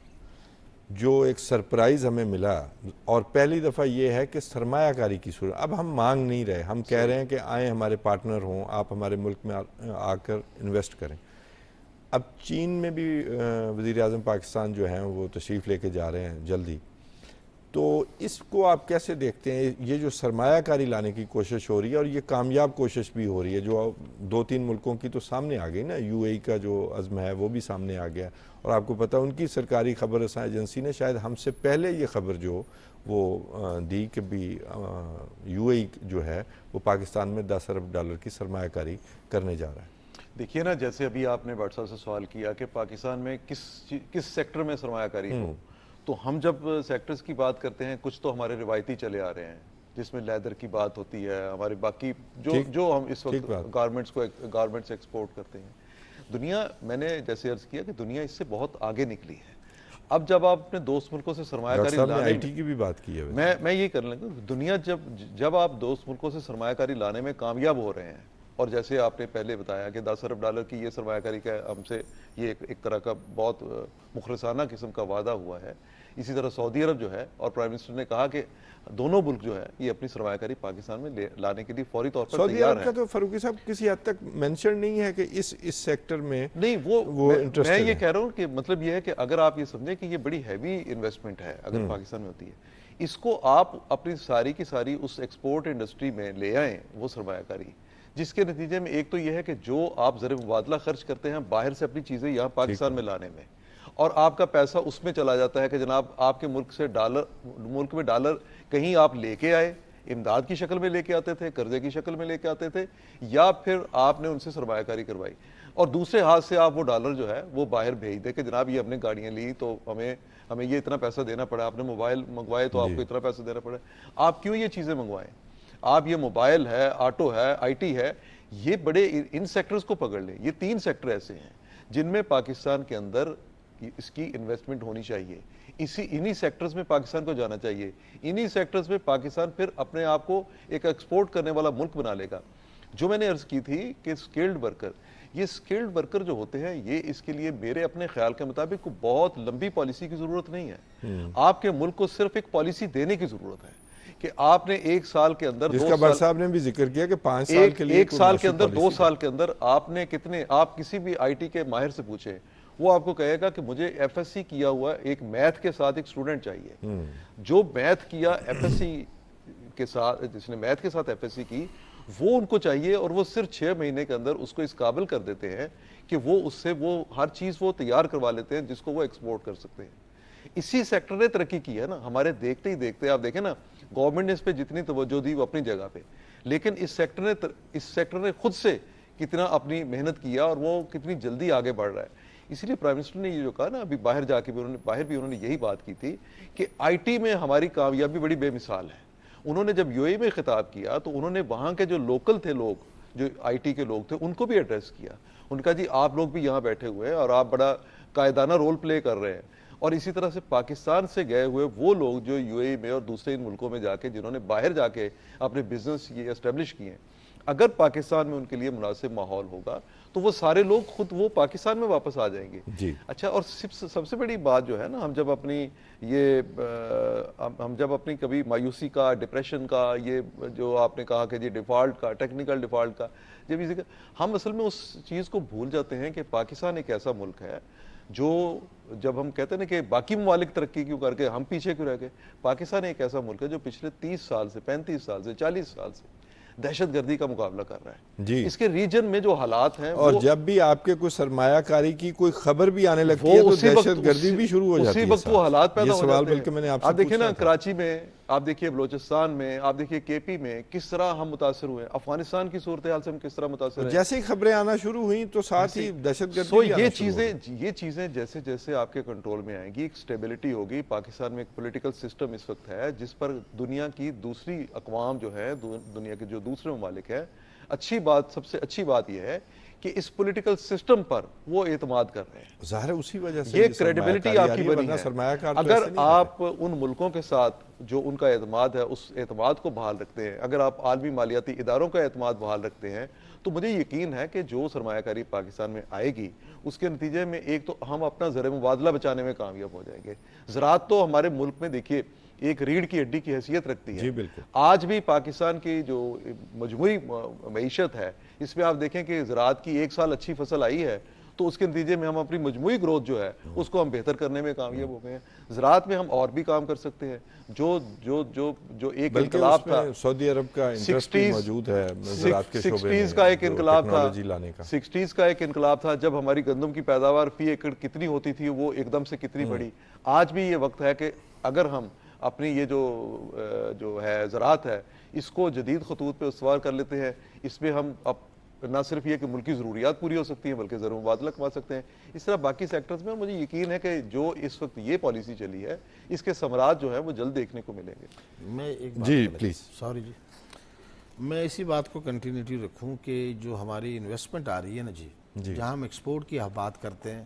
جو ایک سرپرائز ہمیں ملا، اور پہلی دفعہ یہ ہے کہ سرمایہ کاری کی صورت، اب ہم مانگ نہیں رہے، ہم کہہ رہے ہیں کہ آئیں ہمارے پارٹنر ہوں، آپ ہمارے ملک میں آ کر انویسٹ کریں. اب چین میں بھی وزیر اعظم پاکستان جو ہیں وہ تشریف لے کے جا رہے ہیں جلدی. تو اس کو آپ کیسے دیکھتے ہیں؟ یہ جو سرمایہ کاری لانے کی کوشش ہو رہی ہے، اور یہ کامیاب کوشش بھی ہو رہی ہے، جو 2-3 ملکوں کی تو سامنے آ گئی نا، UAE کا جو عزم ہے وہ بھی سامنے آ گیا. اور آپ کو پتہ ان کی سرکاری خبر رساں ایجنسی نے شاید ہم سے پہلے یہ خبر جو وہ دی کہ بھی UAE جو ہے وہ پاکستان میں 10 ارب ڈالر کی سرمایہ کاری کرنے جا رہا ہے. دیکھیے نا، جیسے ابھی آپ نے بٹ صاحب سے سوال کیا کہ پاکستان میں کس سیکٹر میں سرمایہ کاری ہو، تو ہم جب سیکٹرز کی بات کرتے ہیں، کچھ تو ہمارے روایتی چلے آ رہے ہیں، جس میں لیدر کی بات ہوتی ہے، ہمارے باقی جو ہم اس وقت گارمنٹس ایکسپورٹ کرتے ہیں. دنیا، میں نے جیسے عرض کیا کہ دنیا اس سے بہت آگے نکلی ہے. اب جب آپ اپنے دوست ملکوں سے سرمایہ کاری لانے IT کی بھی بات کی ہے، میں یہ کرنے لگا، دنیا جب آپ دوست ملکوں سے سرمایہ کاری لانے میں کامیاب ہو رہے ہیں، اور جیسے آپ نے پہلے بتایا کہ 10 ارب ڈالر کی یہ سرمایہ کاری کا ہم سے یہ ایک طرح کا بہت مخلصانہ قسم کا وعدہ ہوا ہے. اسی طرح سعودی عرب جو ہے، اور پرائم منسٹر نے کہا کہ دونوں ملک جو ہے یہ اپنی سرمایہ کاری پاکستان میں لانے کے لیے فوری طور پر سعودی تیار عرب ہیں. کا تو فاروقی صاحب کسی حد تک مینشن نہیں ہے کہ اس سیکٹر میں نہیں، وہ میں یہ کہہ رہا ہوں کہ مطلب یہ ہے کہ اگر آپ یہ سمجھیں کہ یہ بڑی ہیوی انویسٹمنٹ ہے اگر پاکستان میں ہوتی ہے، اس کو آپ اپنی ساری کی ساری اس ایکسپورٹ انڈسٹری میں لے آئیں، وہ سرمایہ کاری، جس کے نتیجے میں ایک تو یہ ہے کہ جو آپ زر مبادلہ خرچ کرتے ہیں باہر سے اپنی چیزیں یہاں پاکستان میں لانے میں، اور آپ کا پیسہ اس میں چلا جاتا ہے کہ جناب آپ کے ملک میں ڈالر کہیں آپ لے کے آئے، امداد کی شکل میں لے کے آتے تھے، قرضے کی شکل میں لے کے آتے تھے، یا پھر آپ نے ان سے سرمایہ کاری کروائی، اور دوسرے ہاتھ سے آپ وہ ڈالر جو ہے وہ باہر بھیج دے کہ جناب یہ ہم نے گاڑیاں لی تو ہمیں یہ اتنا پیسہ دینا پڑا، آپ نے موبائل منگوائے تو آپ کو اتنا پیسہ دینا پڑا. آپ کیوں یہ چیزیں منگوائیں؟ آپ یہ موبائل ہے، آٹو ہے، IT ہے، یہ بڑے ان سیکٹرز کو پکڑ لیں. یہ 3 سیکٹر ایسے ہیں جن میں پاکستان کے اندر اس کی انویسٹمنٹ ہونی چاہیے. انہی سیکٹرز میں پاکستان کو جانا چاہیے. انہی سیکٹرز میں پاکستان پھر اپنے آپ کو ایک ایکسپورٹ کرنے والا ملک بنا لے گا. جو میں نے عرض کی تھی کہ اسکلڈ ورکر، یہ اسکلڈ ورکر جو ہوتے ہیں یہ اس کے لیے میرے اپنے خیال کے مطابق کوئی بہت لمبی پالیسی کی ضرورت نہیں ہے. آپ کے ملک کو صرف ایک پالیسی دینے کی ضرورت ہے کہ آپ نے 1 سال کے اندر، جس کا بر صاحب نے بھی ذکر کیا کہ 5 سال کے لیے 1 سال کے اندر 2 سال کے اندر آپ نے کتنے، آپ کسی بھی آئی ٹی کے ماہر سے پوچھیں وہ آپ کو کہے گا کہ مجھے ایف ایس سی کیا ہوا ایک میتھ کے ساتھ ایک اسٹوڈنٹ چاہیے. جو میتھ کیا ایف ایس سی کے ساتھ، جس نے میتھ کے ساتھ ایف ایس سی کی، وہ ان کو چاہیے اور وہ صرف 6 مہینے کے اندر اس کو اس قابل کر دیتے ہیں کہ وہ اس سے وہ ہر چیز وہ تیار کروا لیتے ہیں جس کو وہ ایکسپورٹ کر سکتے ہیں. اسی سیکٹر نے ترقی کی ہے نا ہمارے دیکھتے ہی دیکھتے. آپ دیکھیں نا گورنمنٹ نے اس پہ جتنی توجہ دی وہ اپنی جگہ پہ، لیکن اس سیکٹر نے خود سے کتنا اپنی محنت کیا اور وہ کتنی جلدی آگے بڑھ رہا ہے. اسی لیے پرائم منسٹر نے یہ جو کہا نا ابھی باہر جا کے بھی انہوں نے یہی بات کی تھی کہ آئی ٹی میں ہماری کامیابی بڑی بے مثال ہے. انہوں نے جب یو اے میں خطاب کیا تو انہوں نے وہاں کے جو لوکل تھے لوگ، جو آئی ٹی کے لوگ تھے، ان کو بھی ایڈریس کیا. ان کا جی آپ لوگ بھی یہاں بیٹھے ہوئے ہیں اور آپ بڑا قائدانہ رول پلے کر رہے ہیں. اور اسی طرح سے پاکستان سے گئے ہوئے وہ لوگ جو یو اے میں اور دوسرے ان ملکوں میں جا کے جنہوں نے باہر جا کے اپنے بزنس یہ اسٹیبلش کیے ہیں، اگر پاکستان میں ان کے لیے مناسب ماحول ہوگا تو وہ سارے لوگ خود وہ پاکستان میں واپس آ جائیں گے. جی اچھا، اور سب سے بڑی بات جو ہے نا، ہم جب اپنی کبھی مایوسی کا، ڈپریشن کا، یہ جو آپ نے کہا کہ جی ڈیفالٹ کا، ٹیکنیکل ڈیفالٹ کا، جب ہم اصل میں اس چیز کو بھول جاتے ہیں کہ پاکستان ایک ایسا ملک ہے جو، جب ہم کہتے ہیں نا کہ باقی ممالک ترقی کیوں کر کے ہم پیچھے کیوں رہ گئے، پاکستان ایک ایسا ملک ہے جو پچھلے 30 سال سے، 35 سال سے، 40 سال سے دہشت گردی کا مقابلہ کر رہا ہے. جی، اس کے ریجن میں جو حالات ہیں، اور جب بھی آپ کے کوئی سرمایہ کاری کی کوئی خبر بھی آنے لگتی ہے تو دہشت گردی بھی شروع ہو جاتی ہے. اسی وقت وہ حالات پیدا ہو سوال جاتے ہیں. بلکہ میں نے آپ سے آپ دیکھیں نا پوچھنا تھا. کراچی میں، آپ دیکھیے بلوچستان میں، آپ دیکھیے کے پی میں کس طرح ہم متاثر ہوئے، افغانستان کی صورتحال سے ہم کس طرح متاثر ہیں. جیسے ہی خبریں آنا شروع ہوئیں تو ساتھ ہی دہشت گردی سو بھی آنا شروع ہو گئی. یہ چیزیں جیسے جیسے آپ کے کنٹرول میں آئیں گی، ایک سٹیبلٹی ہوگی. پاکستان میں ایک پولیٹیکل سسٹم اس وقت ہے جس پر دنیا کی دوسری اقوام جو ہے، دنیا کے جو دوسرے ممالک ہیں، اچھی بات، سب سے اچھی بات یہ ہے کہ اس پولیٹیکل سسٹم پر وہ اعتماد کر رہے ہیں. ظاہر ہے اسی وجہ سے یہ کریڈیبلٹی آپ کی بنی ہے. اگر آپ ان ملکوں کے ساتھ جو ان کا اعتماد ہے اس اعتماد کو بحال رکھتے ہیں، اگر آپ عالمی مالیاتی اداروں کا اعتماد بحال رکھتے ہیں، تو مجھے یقین ہے کہ جو سرمایہ کاری پاکستان میں آئے گی اس کے نتیجے میں ایک تو ہم اپنا زر مبادلہ بچانے میں کامیاب ہو جائیں گے. زراعت تو ہمارے ملک میں دیکھیے ایک ریڑھ کی ہڈی کی حیثیت رکھتی ہے. جی بالکل. آج بھی پاکستان کی جو مجموعی معیشت ہے اس میں آپ دیکھیں کہ زراعت کی 1 سال اچھی فصل آئی ہے تو اس کے نتیجے میں ہم اپنی مجموعی گروتھ جو ہے اس کو ہم بہتر کرنے میں کامیاب ہو گئے ہیں. زراعت میں ہم اور بھی کام کر سکتے ہیں. جو ایک انقلاب تھا، سعودی عرب کا انٹرسٹ بھی موجود ہے زراعت کے شعبے میں، 60s کا ایک انقلاب تھا، ٹیکنالوجی لانے کا. 60s کا ایک انقلاب تھا جب ہماری گندم کی پیداوار فی ایکڑ کتنی ہوتی تھی وہ ایک دم سے کتنی بڑھی. آج بھی یہ وقت ہے کہ اگر ہم اپنی یہ جو ہے زراعت ہے اس کو جدید خطوط پہ استوار کر لیتے ہیں، اس میں ہم نہ صرف یہ کہ ملکی ضروریات پوری ہو سکتی ہیں بلکہ زر مبادلہ کما سکتے ہیں. اس طرح باقی سیکٹرز میں مجھے یقین ہے کہ جو اس وقت یہ پالیسی چلی ہے اس کے ثمرات جو ہیں وہ جلد دیکھنے کو ملیں گے. میں ایک بات جی پلیز. سوری جی، میں اسی بات کو کنٹینیوٹی رکھوں کہ جو ہماری انویسٹمنٹ آ رہی ہے نا جی، جہاں ہم ایکسپورٹ کی بات کرتے ہیں،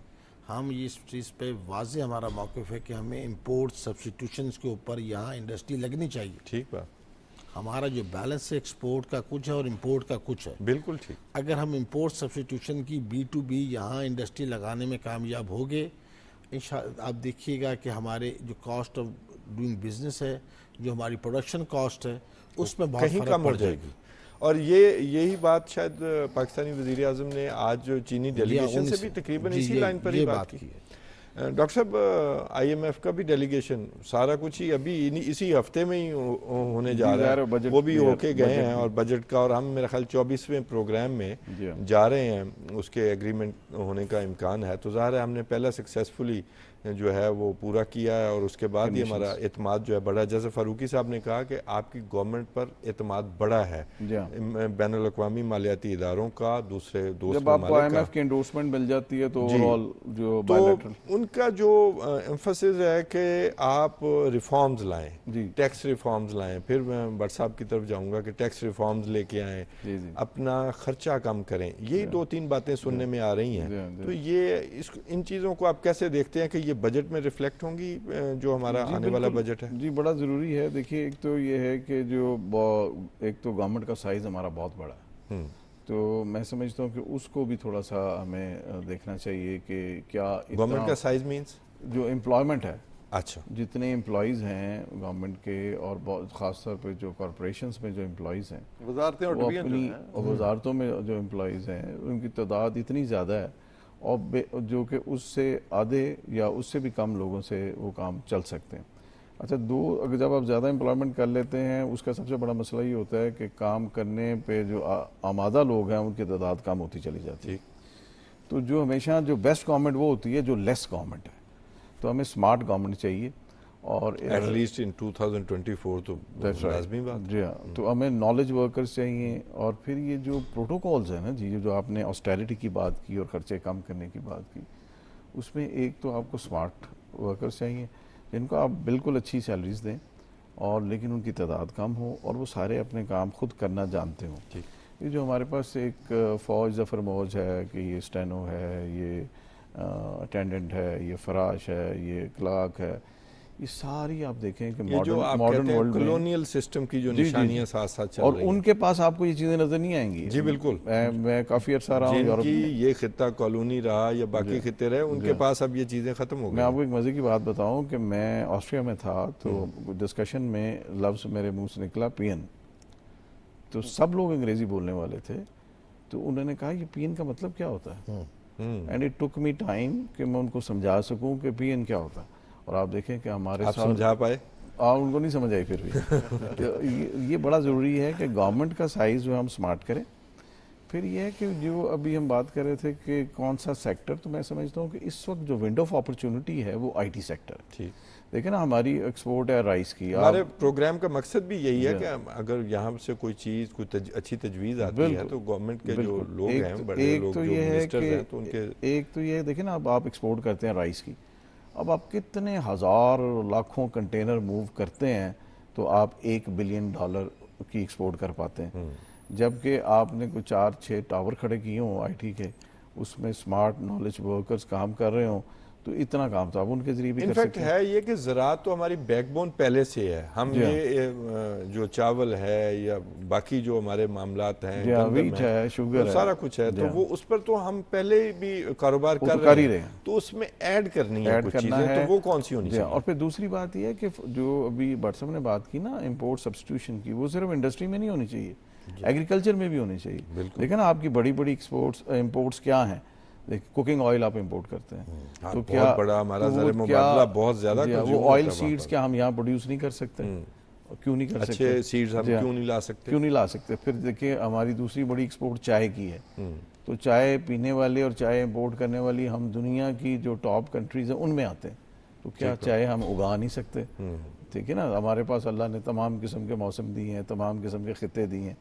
ہم اس چیز پہ واضح ہمارا موقف ہے کہ ہمیں امپورٹ سبسٹیٹیوشنز کے اوپر یہاں انڈسٹری لگنی چاہیے. ٹھیک بات. ہمارا جو بیلنس ہے ایکسپورٹ کا کچھ ہے اور امپورٹ کا کچھ ہے. بالکل ٹھیک. اگر ہم امپورٹ سبسٹیٹیوشن کی B2B یہاں انڈسٹری لگانے میں کامیاب ہو گئے، آپ دیکھیے گا کہ ہمارے جو کاسٹ آف ڈوئنگ بزنس ہے، جو ہماری پروڈکشن کاسٹ ہے، اس میں بہت کہیں فرق کم ہو پڑ جائے گی. اور یہی بات شاید پاکستانی وزیر اعظم نے آج جو چینی ڈیلیگیشن سے بھی تقریباً اسی لائن پر ہی بات کی. ڈاکٹر صاحب، آئی ایم ایف کا بھی ڈیلیگیشن سارا کچھ ہی ابھی اسی ہفتے میں ہی ہونے جا رہا ہے، وہ بھی ہو کے گئے ہیں، اور بجٹ کا، اور ہم میرا خیال 24ویں پروگرام میں جا رہے ہیں، اس کے ایگریمنٹ ہونے کا امکان ہے. تو ظاہر ہے ہم نے پہلا سکسیسفلی جو ہے وہ پورا کیا ہے، اور اس کے بعد ہی ہمارا اعتماد جو ہے بڑا. جیسے فاروقی صاحب نے کہا کہ آپ کی گورنمنٹ پر اعتماد بڑا ہے بین الاقوامی مالیاتی اداروں کا، دوسرے دوست جب آپ کو آئی ایم ایف کی انڈورسمنٹ مل جاتی ہے تو اوورآل جو بائیلیٹرل ان کا جو ایمفسس ہے کہ آپ ریفارمز لائیں، ٹیکس ریفارمز لائیں. پھر میں بٹ صاحب کی طرف جاؤں گا کہ ٹیکس ریفارمز لے کے آئیں، اپنا خرچہ کم کریں. یہی 2-3 باتیں سننے میں آ رہی ہیں. تو یہ ان چیزوں کو آپ کیسے دیکھتے ہیں کہ یہ بجٹ میں ریفلیکٹ ہوں گی جو ہمارا آنے والا بجٹ ہے؟ جی بڑا ضروری ہے. دیکھیے ایک تو یہ ہے کہ ایک تو گورنمنٹ کا سائز ہمارا بہت بڑا ہے، تو میں سمجھتا ہوں کہ اس کو بھی تھوڑا سا ہمیں دیکھنا چاہیے کہ کیا گورنمنٹ کا سائز مینس جو امپلائمنٹ ہے، اچھا جتنے امپلائیز ہیں گورنمنٹ کے، اور خاص طور پہ جو کارپوریشنز میں جو امپلائیز ہیں، وزارتیں اور وہ ڈویژن جو اپنی ہیں وزارتوں میں جو امپلائیز ہیں ان کی تعداد اتنی زیادہ ہے، اور جو کہ اس سے آدھے یا اس سے بھی کم لوگوں سے وہ کام چل سکتے ہیں۔ اچھا، اگر جب آپ زیادہ امپلائمنٹ کر لیتے ہیں، اس کا سب سے بڑا مسئلہ یہ ہوتا ہے کہ کام کرنے پہ جو آمادہ لوگ ہیں ان کی تعداد کم ہوتی چلی جاتی ہے۔ تو جو ہمیشہ جو بیسٹ گورنمنٹ وہ ہوتی ہے جو لیس گورنمنٹ ہے، تو ہمیں سمارٹ گورنمنٹ چاہیے، اور ایٹ لیسٹ ان 2024 تو لازمی بات۔ جی ہاں، تو ہمیں نالج ورکرز چاہیے، اور پھر یہ جو پروٹوکولز ہیں نا جی، جو آپ نے آسٹیرٹی کی بات کی اور خرچے کم کرنے کی بات کی، اس میں ایک تو آپ کو سمارٹ ورکرز چاہیے جن کو آپ بالکل اچھی سیلریز دیں، اور لیکن ان کی تعداد کم ہو اور وہ سارے اپنے کام خود کرنا جانتے ہوں۔ یہ جو ہمارے پاس ایک فوج ظفر موج ہے کہ یہ اسٹینو ہے، یہ اٹینڈنٹ ہے، یہ فراش ہے، یہ کلارک ہے، یہ ساری آپ دیکھیں کہ یہ جو آپ ماڈرن کہتے ہیں ورلڈ میں کلونیل سسٹم کی جو نشانیاں ساتھ ساتھ چل اور رہی ہیں، ان کے پاس آپ کو یہ چیزیں نظر نہیں آئیں گی۔ جی بالکل، میں کافی عرصہ رہا ہوں جن یورپ کی میں، یہ خطہ کالونی رہا یا باقی خطے رہے، ان کے پاس اب یہ چیزیں ختم ہو میں آپ گئی۔ کو ایک مزے کی بات بتاؤں کہ میں آسٹریا میں تھا، تو ڈسکشن میں لفظ میرے منہ سے نکلا پی این، تو سب لوگ انگریزی بولنے والے تھے، تو انہوں نے کہا یہ پی این کا مطلب کیا ہوتا ہے، and it took me time کہ میں ان کو سمجھا سکوں کہ پی این کیا ہوتا ہے۔ اور آپ دیکھیں کہ ہمارے آپ ساتھ سمجھا پائے؟ ان کو نہیں سمجھ آئی پھر بھی۔ یہ بڑا ضروری ہے کہ گورنمنٹ کا سائز جو ہم سمارٹ کریں۔ پھر یہ ہے کہ جو ابھی ہم بات کر رہے تھے کہ کون سا سیکٹر، تو میں سمجھتا ہوں کہ اس وقت جو ونڈو آف اپرچونٹی ہے وہ آئی ٹی سیکٹر ہے۔ ٹھیک، دیکھیں نا، ہماری ایکسپورٹ ہے رائس کی، ہمارے پروگرام کا مقصد بھی یہی ہے کہ اگر یہاں سے کوئی چیز، کوئی اچھی تجویز آتی ہے تو گورنمنٹ کے جو لوگ ہیں، بڑے لوگ جو منسٹرز ہیں، تو ان کے ایک تو یہ دیکھیں نا، اب آپ ایکسپورٹ کرتے ہیں رائس کی، اب آپ کتنے ہزار لاکھوں کنٹینر موو کرتے ہیں تو آپ $1 بلین کی ایکسپورٹ کر پاتے ہیں، جبکہ آپ نے کوئی 4-6 ٹاور کھڑے کیے ہوں آئی ٹی کے، اس میں سمارٹ نالج ورکرز کام کر رہے ہوں، تو اتنا کام تو آپ ان کے ذریعے بھی کر انفیکٹ سکتے ہیں۔ ہے یہ کہ زراعت تو ہماری بیک بون پہلے سے ہے، ہم یہ جو چاول ہے یا باقی جو ہمارے معاملات ہیں، ویٹ ہے، شوگر ہے، سارا کچھ ہے، تو وہ اس پر تو ہم پہلے بھی کاروبار کر رہے ہیں، تو اس میں ایڈ کرنی ہے کچھ چیزیں، تو وہ کون سی ہونی چاہیے؟ اور پھر دوسری بات یہ ہے کہ جو ابھی بٹ صاحب نے بات کی نا امپورٹ سبسٹیوشن کی، وہ صرف انڈسٹری میں نہیں ہونی چاہیے، ایگریکلچر میں بھی ہونی چاہیے۔ دیکھیں نا، آپ کی بڑی بڑی امپورٹس کیا ہیں، کوکنگ آئل آپ امپورٹ کرتے ہیں، تو کیا بہت بڑا ہمارا زر مبادلہ بہت زیادہ وہ آئل سیڈز کیا ہم یہاں پروڈیوس نہیں کر سکتے؟ کیوں نہیں کر سکتے؟ اچھے سیڈز ہم کیوں نہیں لا سکتے؟ پھر دیکھیں ہماری دوسری بڑی ایکسپورٹ چائے کی ہے، تو چائے پینے والے اور چائے امپورٹ کرنے والی ہم دنیا کی جو ٹاپ کنٹریز ہیں ان میں آتے ہیں، تو کیا چائے ہم اگا نہیں سکتے؟ ٹھیک ہے نا، ہمارے پاس اللہ نے تمام قسم کے موسم دیے ہیں، تمام قسم کے خطے دیے ہیں،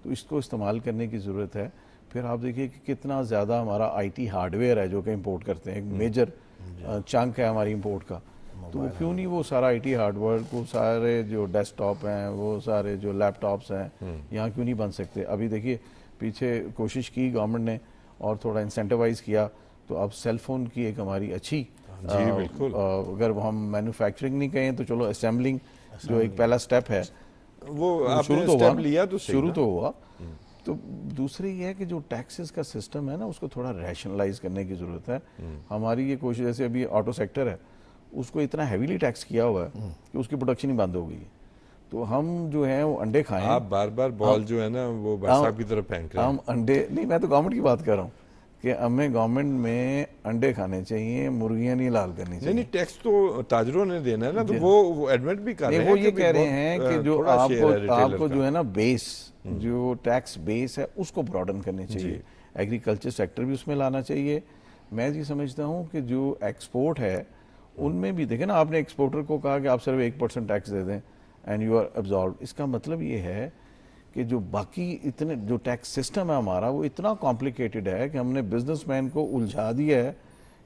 تو اس کو استعمال کرنے کی ضرورت ہے۔ پھر آپ دیکھیے کہ کتنا زیادہ ہمارا آئی ٹی ہارڈ ویئر ہے جو کہ امپورٹ کرتے ہیں، ایک میجر چنک ہے ہماری امپورٹ کا، تو وہ کیوں نہیں وہ سارا آئی ٹی ہارڈ ویئر، وہ سارے جو ڈیسک ٹاپ ہیں، وہ سارے جو لیپ ٹاپس ہیں، یہاں کیوں نہیں بن سکتے؟ ابھی دیکھیے پیچھے کوشش کی گورنمنٹ نے اور تھوڑا انسینٹیوائز کیا، تو اب سیل فون کی ایک ہماری اچھی، جی بالکل، اگر ہم مینوفیکچرنگ نہیں کہیں تو چلو اسمبلنگ جو ایک پہلا سٹیپ ہے وہ آپ نے سٹیپ لیا تو شروع تو ہوا۔ تو دوسری یہ ہے کہ جو ٹیکسز کا سسٹم ہے نا، اس کو تھوڑا ریشنلائز کرنے کی ضرورت ہے۔ ہماری یہ کوشش، جیسے ابھی آٹو سیکٹر ہے، اس کو اتنا ہیویلی ٹیکس کیا ہوا ہے کہ اس کی پروڈکشن ہی بند ہو گئی ہے، تو ہم جو ہیں وہ انڈے کھائیں، آپ بار بار بال جو ہے نا وہ بٹ صاحب کی طرف پھینک رہے ہیں۔ ہم انڈے نہیں، میں تو گورنمنٹ کی بات کر رہا ہوں کہ ہمیں گورنمنٹ میں انڈے کھانے چاہیے، مرغیاں نہیں لال کرنی چاہیے۔ نہیں، ٹیکس تو تاجروں نے دینا ہے نا، تو وہ ایڈمٹ بھی کر رہے ہیں، وہ یہ کہہ رہے ہیں کہ جو آپ کو جو ہے نا بیس، جو ٹیکس بیس ہے اس کو براڈن کرنے چاہیے، ایگریکلچر سیکٹر بھی اس میں لانا چاہیے۔ میں یہ سمجھتا ہوں کہ جو ایکسپورٹ ہے ان میں بھی دیکھیں نا، آپ نے ایکسپورٹر کو کہا کہ آپ صرف 1% ٹیکس دے دیں اینڈ یو آر ابزاربڈ، اس کا مطلب یہ ہے کہ جو باقی اتنے جو ٹیکس سسٹم ہے ہمارا وہ اتنا کمپلیکیٹڈ ہے کہ ہم نے بزنس مین کو الجھا دیا ہے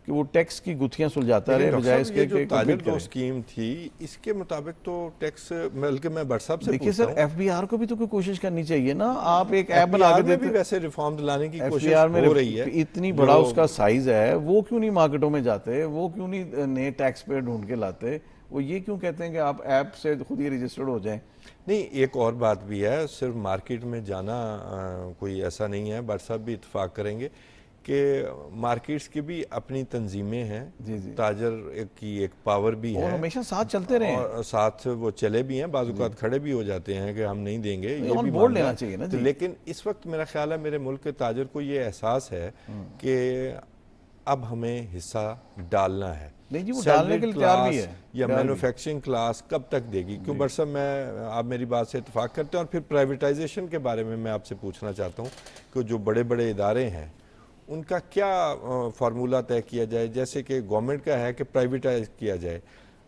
کہ وہ ٹیکس کی گتھیاں سلجھاتا رہے، بجائے اس کے جو تاجر دو اسکیم تھی اس کے مطابق تو ٹیکس، بلکہ میں بٹ صاحب سے دیکھیے پوچھتا سر، ایف بی آر کو بھی تو کوئی کوشش کرنی چاہیے نا، آپ ایک ایپ بنا کے دیتے، ویسے ریفارم لانے کی ایف کوشش بی آر میں ہو رہی ہے، اتنی بڑا اس کا سائز ہے، وہ کیوں نہیں مارکیٹوں میں جاتے، وہ کیوں نہیں نئے ٹیکس پیئر ڈھونڈ کے لاتے، وہ یہ کیوں کہتے ہیں کہ آپ ایپ سے خود ہی رجسٹرڈ ہو جائیں؟ نہیں، ایک اور بات بھی ہے، صرف مارکیٹ میں جانا کوئی ایسا نہیں ہے، بٹ صاحب بھی اتفاق کریں گے کہ مارکیٹس کی بھی اپنی تنظیمیں ہیں، تاجر کی ایک پاور بھی ہے، اور ہمیشہ ساتھ چلتے رہے ہیں، اور ساتھ وہ چلے بھی ہیں، بعض اوقات کھڑے بھی ہو جاتے ہیں کہ ہم نہیں دیں گے، یہ آن بھی بورڈ معاملہ لینا ہے۔ چاہیے نا تو لیکن اس وقت میرا خیال ہے میرے ملک کے تاجر کو یہ احساس ہے کہ اب ہمیں حصہ ڈالنا ہے۔ نہیں جی، وہ ڈالنے کے لیے تیار بھی ہے یا مینوفیکچرنگ کلاس کب تک دے گی؟ کیوں بٹ صاحب میں آپ میری بات سے اتفاق کرتے ہیں، اور پھر پرائیویٹائزیشن کے بارے میں آپ سے پوچھنا چاہتا ہوں کہ جو بڑے بڑے ادارے ہیں ان کا کیا فارمولہ طے کیا جائے؟ جیسے کہ گورنمنٹ کا ہے کہ پرائیویٹائز کیا جائے،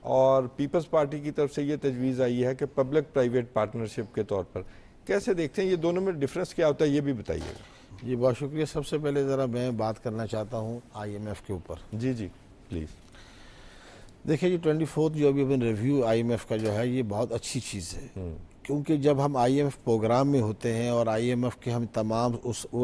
اور پیپلز پارٹی کی طرف سے یہ تجویز آئی ہے کہ پبلک پرائیویٹ پارٹنرشپ کے طور پر، کیسے دیکھتے ہیں یہ دونوں میں ڈفرنس کیا ہوتا ہے، یہ بھی بتائیے گا۔ جی بہت شکریہ۔ سب سے پہلے ذرا میں بات کرنا چاہتا ہوں آئی ایم ایف کے اوپر۔ جی جی پلیز۔ دیکھیں جی 24 جو ابھی ریویو آئی ایم ایف کا جو ہے یہ بہت اچھی چیز ہے، کیونکہ جب ہم آئی ایم ایف پروگرام میں ہوتے ہیں اور آئی ایم ایف کے ہم تمام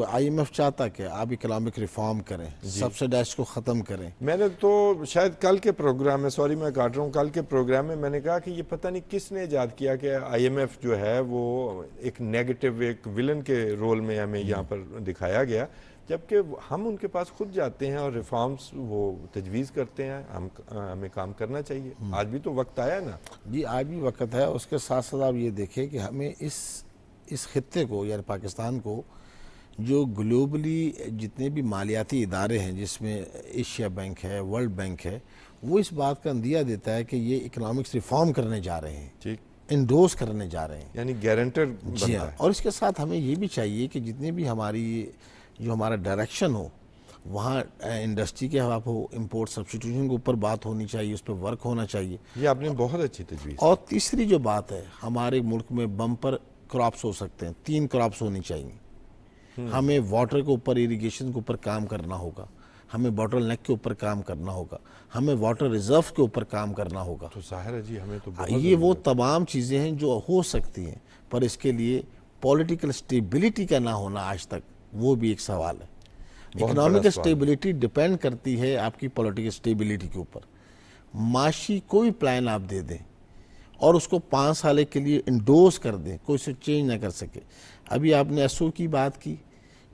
آئی ایم ایف چاہتا کہ آپ اکنامک ریفارم کریں، سبسڈائز کو ختم کریں۔ میں نے تو شاید کل کے پروگرام میں، سوری میں کاٹ رہا ہوں، کل کے پروگرام میں میں نے کہا کہ یہ پتہ نہیں کس نے ایجاد کیا کہ آئی ایم ایف جو ہے وہ ایک نیگیٹو، ایک ولن کے رول میں ہمیں یہاں پر دکھایا گیا، جبکہ ہم ان کے پاس خود جاتے ہیں اور ریفارمز وہ تجویز کرتے ہیں، ہمیں کام کرنا چاہیے۔ آج بھی تو وقت آیا نا۔ جی آج بھی وقت ہے۔ اس کے ساتھ ساتھ آپ یہ دیکھیں کہ ہمیں اس خطے کو یعنی پاکستان کو جو گلوبلی جتنے بھی مالیاتی ادارے ہیں جس میں ایشیا بینک ہے، ورلڈ بینک ہے، وہ اس بات کا اندیہ دیتا ہے کہ یہ اکنامکس ریفارم کرنے جا رہے ہیں، ٹھیک، انڈورس کرنے جا رہے ہیں، یعنی گارنٹر جی بنتا ہاں۔ ہے۔ اور اس کے ساتھ ہمیں یہ بھی چاہیے کہ جتنے بھی ہمارا ڈائریکشن ہو وہاں انڈسٹری کے حوالے ہو، امپورٹ سبسٹیٹیوشن کے اوپر بات ہونی چاہیے، اس پہ ورک ہونا چاہیے۔ یہ آپ نے بہت اچھی تجویز۔ اور تیسری جو بات ہے، ہمارے ملک میں بمپر کراپس ہو سکتے ہیں، 3 کراپس ہونی چاہیے۔ ہمیں واٹر کے اوپر، اریگیشن کے اوپر کام کرنا ہوگا، ہمیں باٹل نیک کے اوپر کام کرنا ہوگا، ہمیں واٹر ریزرو کے اوپر کام کرنا ہوگا۔ تو ظاہر ہے جی، ہمیں تو بہت یہ وہ تمام چیزیں ہیں جو ہو سکتی ہیں، پر اس کے لیے پولیٹیکل سٹیبلٹی کا نہ ہونا آج تک وہ بھی ایک سوال ہے۔ اکنامک سٹیبلٹی ڈیپینڈ کرتی ہے آپ کی پولیٹیکل سٹیبلٹی کے اوپر۔ معاشی کوئی پلان آپ دے دیں اور اس کو 5 سال کے لیے انڈورس کر دیں، کوئی سے چینج نہ کر سکے۔ ابھی آپ نے ایس او کی بات کی،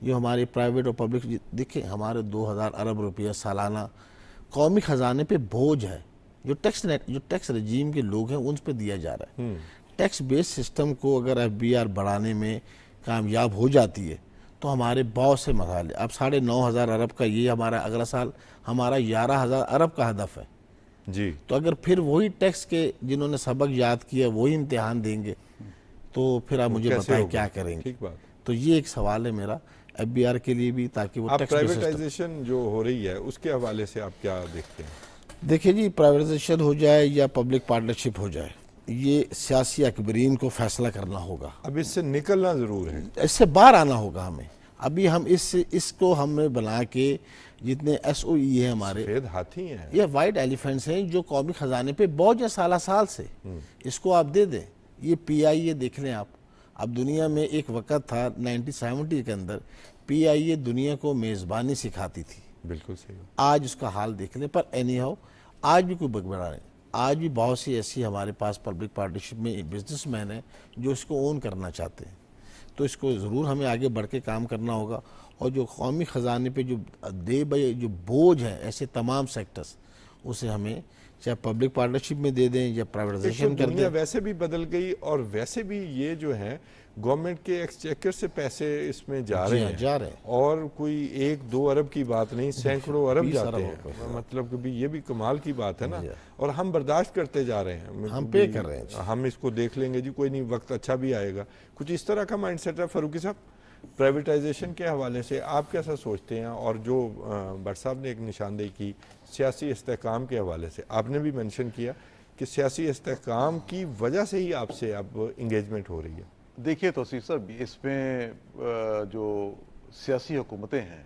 جو ہمارے پرائیویٹ اور پبلک، دیکھیں ہمارے 2000 ارب روپیہ سالانہ قومی خزانے پہ بوجھ ہے، جو ٹیکس رجیم کے لوگ ہیں ان پہ دیا جا رہا ہے۔ ٹیکس بیس سسٹم کو اگر ایف بی آر بڑھانے میں کامیاب ہو جاتی ہے تو ہمارے بہت سے مسائل، اب 9,500 ارب کا یہ ہمارا اگلا سال ہمارا 11,000 ارب کا ہدف ہے۔ جی، تو اگر پھر وہی ٹیکس کے جنہوں نے سبق یاد کیا وہی امتحان دیں گے تو پھر آپ مجھے بتائیں کیا کریں گے۔ ٹھیک بات۔ تو یہ ایک سوال ہے میرا ایف بی آر کے لیے بھی، تاکہ وہ آپ ٹیکس بیس سسٹم۔ پرائیویٹائزیشن جو ہو رہی ہے اس کے حوالے سے آپ کیا دیکھتے ہیں؟ دیکھیں جی، پرائیویٹائزیشن ہو جائے یا پبلک پارٹنرشپ ہو جائے، یہ سیاسی اکبرین کو فیصلہ کرنا ہوگا، اب اس سے نکلنا ضرور ہے۔ اس سے باہر آنا ہوگا ہمیں۔ ابھی ہم اس کو ہمیں بنا کے جتنے ایس او ای ہیں ہمارے، سفید ہاتھی ہیں، یہ وائٹ ایلیفنٹس ہیں جو قومی خزانے پہ بوجھ ہے سالہ سال سے، اس کو آپ دے دیں۔ یہ پی آئی اے دیکھ لیں آپ، اب دنیا میں ایک وقت تھا 1970 کے اندر پی آئی اے دنیا کو میزبانی سکھاتی تھی، بالکل صحیح۔ آج اس کا حال دیکھ لیں۔ پر اینی ہاؤ آج بھی کوئی بگڑا نہیں، آج بھی بہت سی ایسی ہمارے پاس پبلک پارٹنرشپ میں بزنس مین ہیں جو اس کو اون کرنا چاہتے ہیں، تو اس کو ضرور ہمیں آگے بڑھ کے کام کرنا ہوگا۔ اور جو قومی خزانے پہ جو بوجھ ہے ایسے تمام سیکٹرز، اسے ہمیں چاہے پبلک پارٹنرشپ میں دے دیں یا پرائیویٹائزیشن کر دنیا دیں۔ ویسے بھی بدل گئی، اور ویسے بھی یہ جو ہے گورنمنٹ کے ایکسچیکر سے پیسے اس میں جا رہے ہیں، جا رہے ہیں، اور کوئی 1-2 ارب کی بات نہیں، سینکڑوں ارب 20 جاتے ارب ہیں۔ مطلب کہ یہ بھی کمال کی بات ہے نا، اور ہم برداشت کرتے جا رہے ہیں، ہم پے کر رہے ہیں۔ ہم اس کو دیکھ لیں گے جی، کوئی نہیں، وقت اچھا بھی آئے گا۔ کچھ اس طرح کا مائنڈ سیٹ ہے۔ فاروقی صاحب، پرائیویٹائزیشن کے حوالے سے آپ کیسا سوچتے ہیں؟ اور جو بٹ صاحب نے ایک نشاندہی کی سیاسی استحکام کے حوالے سے، آپ نے بھی منشن کیا کہ سیاسی استحکام کی وجہ سے ہی آپ سے اب انگیجمنٹ ہو رہی ہے۔ دیکھیے توصیف صاحب، اس میں جو سیاسی حکومتیں ہیں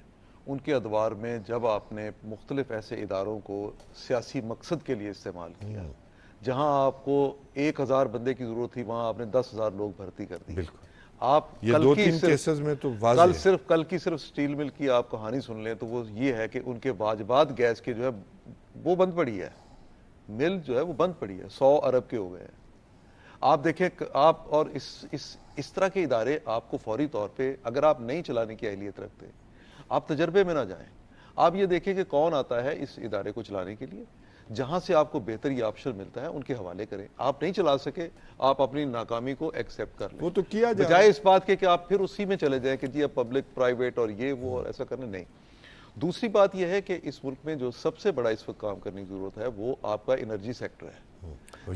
ان کے ادوار میں جب آپ نے مختلف ایسے اداروں کو سیاسی مقصد کے لیے استعمال کیا، جہاں آپ کو 1,000 بندے کی ضرورت تھی وہاں آپ نے 10,000 لوگ بھرتی کر دی۔ بالکل، آپ یہ 2-3 کیسز میں تو واضح ہے۔ کل کی صرف سٹیل مل کی آپ کہانی سن لیں تو وہ یہ ہے کہ ان کے واجبات گیس کے جو ہے وہ بند پڑی ہے، مل جو ہے وہ بند پڑی ہے، 100 ارب کے ہو گئے ہیں. آپ دیکھیں آپ اور اس طرح کے ادارے آپ کو فوری طور پہ اگر آپ نہیں چلانے کی اہلیت رکھتے، آپ تجربے میں نہ جائیں. آپ یہ دیکھیں کہ کون آتا ہے اس ادارے کو چلانے کے لیے، جہاں سے آپ کو بہتر یہ آپشن ملتا ہے ان کے حوالے کریں. آپ نہیں چلا سکے، آپ اپنی ناکامی کو ایکسیپٹ کر لیں، وہ تو کیا جائے بجائے اس بات کے کہ آپ پھر اسی میں چلے جائیں کہ جی اب پبلک پرائیویٹ اور یہ وہ اور ایسا کرنے نہیں. دوسری بات یہ ہے کہ اس ملک میں جو سب سے بڑا اس وقت کام کرنے کی ضرورت ہے وہ آپ کا انرجی سیکٹر ہے.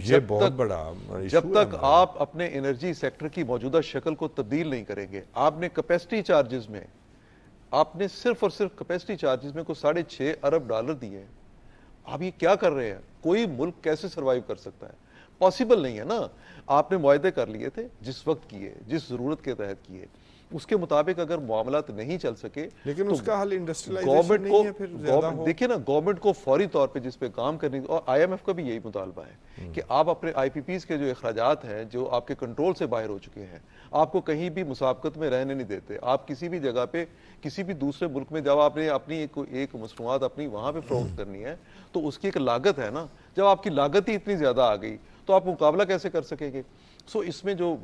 یہ بہت بڑا جب تک آپ اپنے انرجی سیکٹر کی موجودہ شکل کو تبدیل نہیں کریں گے، آپ نے کیپیسٹی چارجز میں آپ نے صرف اور صرف کیپیسٹی چارجز میں کو $6.5 ارب دیے ہیں. آپ یہ کیا کر رہے ہیں؟ کوئی ملک کیسے سروائیو کر سکتا ہے؟ پاسبل نہیں ہے نا. آپ نے معاہدے کر لیے تھے، جس وقت کیے، جس ضرورت کے تحت کیے، اس کے مطابق اگر معاملات نہیں چل سکے لیکن تو اس کا حل انڈسٹریلائزیشن گورنمنٹ نہیں ہے پھر زیادہ ہو. دیکھیں نا، گورنمنٹ کو فوری طور پہ جس پہ کام کرنے، اور آئی ایم ایف کا بھی یہی مطالبہ ہے کہ آپ اپنے آئی پی پیز کے جو اخراجات ہیں جو آپ کے کنٹرول سے باہر ہو چکے ہیں، آپ کو کہیں بھی مسابقت میں رہنے نہیں دیتے. آپ کسی بھی جگہ پہ کسی بھی دوسرے ملک میں جب آپ نے اپنی ایک مصنوعات اپنی وہاں پہ فروخت کرنی ہے تو اس کی ایک لاگت ہے نا. جب آپ کی لاگت ہی اتنی زیادہ آ گئی تو آپ مقابلہ کیسے کر سکیں گے؟ سو اس میں جو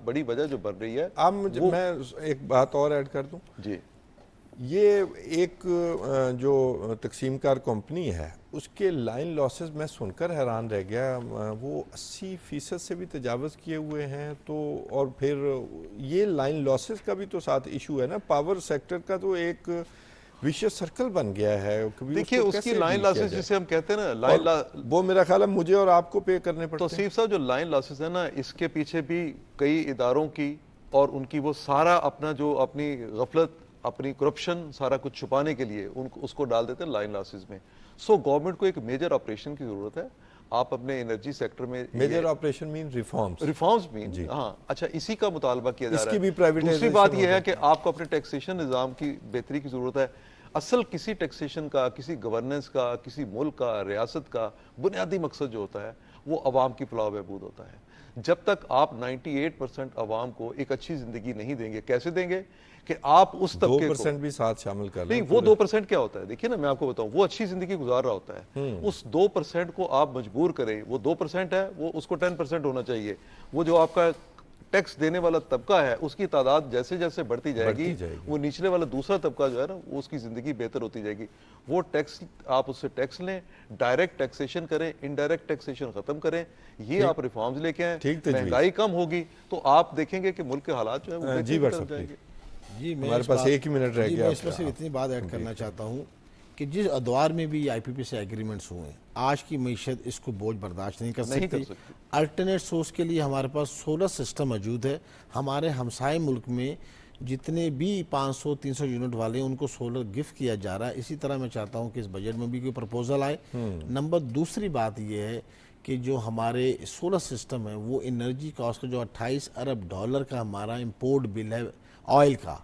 بڑی وجہ جو بن رہی ہے. اب میں ایک بات اور ایڈ کر دوں. جی، یہ ایک جو تقسیم کار کمپنی ہے اس کے لائن لاسز میں سن کر حیران رہ گیا. وہ 80% سے بھی تجاوز کیے ہوئے ہیں. تو اور پھر یہ لائن لاسز کا بھی تو ساتھ ایشو ہے نا. پاور سیکٹر کا تو ایک ویشیس سرکل بن گیا ہے. دیکھیے اس کی لائن لاسز جسے ہم کہتے ہیں نا، وہ میرا خیال ہے مجھے اور آپ کو پے کرنے پڑتے ہیں. توصیف صاحب جو لائن لاسز ہے نا، اس کے پیچھے بھی کئی اداروں کی اور ان کی وہ سارا اپنا جو اپنی غفلت، اپنی کرپشن، سارا کچھ چھپانے کے لیے اس کو ڈال دیتے ہیں لائن لاسز میں. سو گورنمنٹ کو ایک میجر آپریشن کی ضرورت ہے. آپ اپنے انرجی سیکٹر میں میجر آپریشن مین ریفارمز مین، ہاں اچھا، اسی کا مطالبہ کیا جا رہا ہے. اس کی بھی پرائیویٹائزیشن. دوسری بات یہ ہے کہ آپ کو اپنے ٹیکسیشن نظام کی بہتری کی ضرورت ہے. اصل کسی ٹیکسیشن کا، کسی گورننس کا، کسی ملک کا، ریاست کا بنیادی مقصد جو ہوتا ہے وہ عوام کی فلاح و بہبود ہوتا ہے. جب تک آپ 98% عوام کو ایک اچھی زندگی نہیں دیں گے، کیسے دیں گے کہ آپ اس طبقے کو 2% بھی ساتھ شامل کر لیں. نہیں، وہ 2% کیا ہوتا ہے؟ دیکھیے نا، میں آپ کو بتاؤں، وہ اچھی زندگی گزار رہا ہوتا ہے. اس 2% کو آپ مجبور کریں، وہ 2% ہے، وہ اس کو 10% ہونا چاہیے. وہ جو آپ کا ٹیکس دینے والا طبقہ ہے اس کی تعداد جیسے جیسے بڑھتی جائے گی، وہ نچلے والا دوسرا طبقہ جو ہے نا، وہ اس کی زندگی بہتر ہوتی جائے گی. وہ ٹیکس، آپ اس سے ٹیکس لیں، ڈائریکٹ ٹیکسیشن کریں، انڈائریکٹ ٹیکسیشن ختم کریں. یہ آپ ریفارمز لے کے آئیں، مہنگائی کم ہوگی تو آپ دیکھیں گے کہ ملک کے حالات جو ہے وہ جی بہتر جائیں گے. جی، میں ہمارے پاس 1 منٹ رہ گیا. میں اس میں صرف اتنی بات ایڈ کرنا چاہتا ہوں کہ جس ادوار میں بھی آئی پی پی سے ایگریمنٹس ہوئے ہیں، آج کی معیشت اس کو بوجھ برداشت نہیں کر سکتی. الٹرنیٹ سورس کے لیے ہمارے پاس سولر سسٹم موجود ہے. ہمارے ہمسائے ملک میں جتنے بھی 500-300 یونٹ والے ہیں ان کو سولر گفٹ کیا جا رہا ہے. اسی طرح میں چاہتا ہوں کہ اس بجٹ میں بھی کوئی پرپوزل آئے. نمبر دوسری بات یہ ہے کہ جو ہمارے سولر سسٹم ہے وہ انرجی کاسٹ کا جو $28 ارب کا ہمارا امپورٹ بل ہے آئل کا،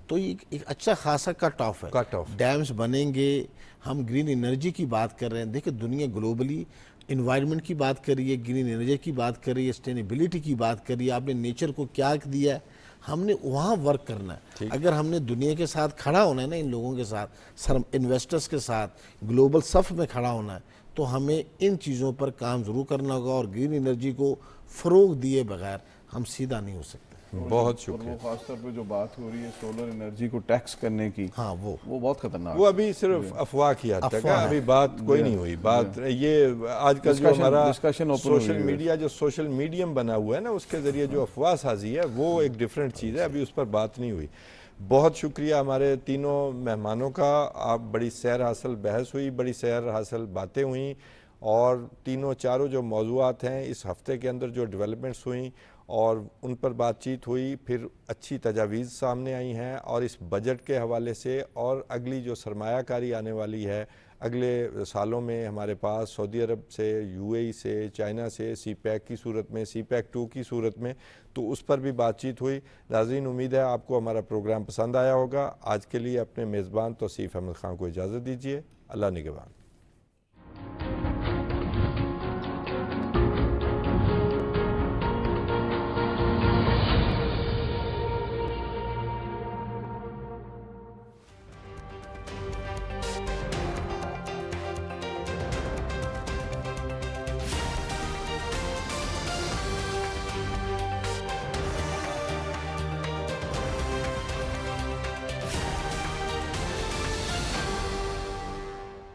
تو یہ ایک اچھا خاصا کٹ آف ہے. ڈیمز بنیں گے، ہم گرین انرجی کی بات کر رہے ہیں. دیکھیں دنیا گلوبلی انوائرمنٹ کی بات کر رہی ہے، گرین انرجی کی بات کر رہی ہے، سسٹینیبلٹی کی بات کر رہی ہے. آپ نے نیچر کو کیا دیا ہے، ہم نے وہاں ورک کرنا ہے. اگر ہم نے دنیا کے ساتھ کھڑا ہونا ہے نا، ان لوگوں کے ساتھ، انویسٹرز کے ساتھ گلوبل صف میں کھڑا ہونا ہے، تو ہمیں ان چیزوں پر کام ضرور کرنا ہوگا. اور گرین انرجی کو فروغ دیے بغیر ہم سیدھا نہیں ہو سکتے. بہت شکریہ. وہ خاص طور پہ جو بات ہو رہی ہے سولر انرجی کو ٹیکس کرنے کی، ہاں وہ بہت خطرناک. وہ ابھی صرف افواہ کی حد تک ہے، ابھی بات کوئی نہیں ہوئی. بات یہ آج کل جو ہمارا سوشل میڈیا، جو سوشل میڈیم بنا ہوا ہے نا، اس کے ذریعے جو افواہ سازی ہے وہ ایک ڈیفرنٹ چیز ہے. ابھی اس پر بات نہیں ہوئی. بہت شکریہ ہمارے تینوں مہمانوں کا. آپ بڑی سیر حاصل بحث ہوئی، بڑی سیر حاصل باتیں ہوئیں، اور تینوں چاروں جو موضوعات ہیں اس ہفتے کے اندر جو ڈیولپمنٹس ہوئیں اور ان پر بات چیت ہوئی، پھر اچھی تجاویز سامنے آئی ہیں. اور اس بجٹ کے حوالے سے اور اگلی جو سرمایہ کاری آنے والی ہے اگلے سالوں میں ہمارے پاس سعودی عرب سے، یو اے ای سے، چائنا سے، سی پیک کی صورت میں، سی پیک 2 کی صورت میں، تو اس پر بھی بات چیت ہوئی. ناظرین، امید ہے آپ کو ہمارا پروگرام پسند آیا ہوگا. آج کے لیے اپنے میزبان توصیف احمد خان کو اجازت دیجیے. اللہ نگہبان.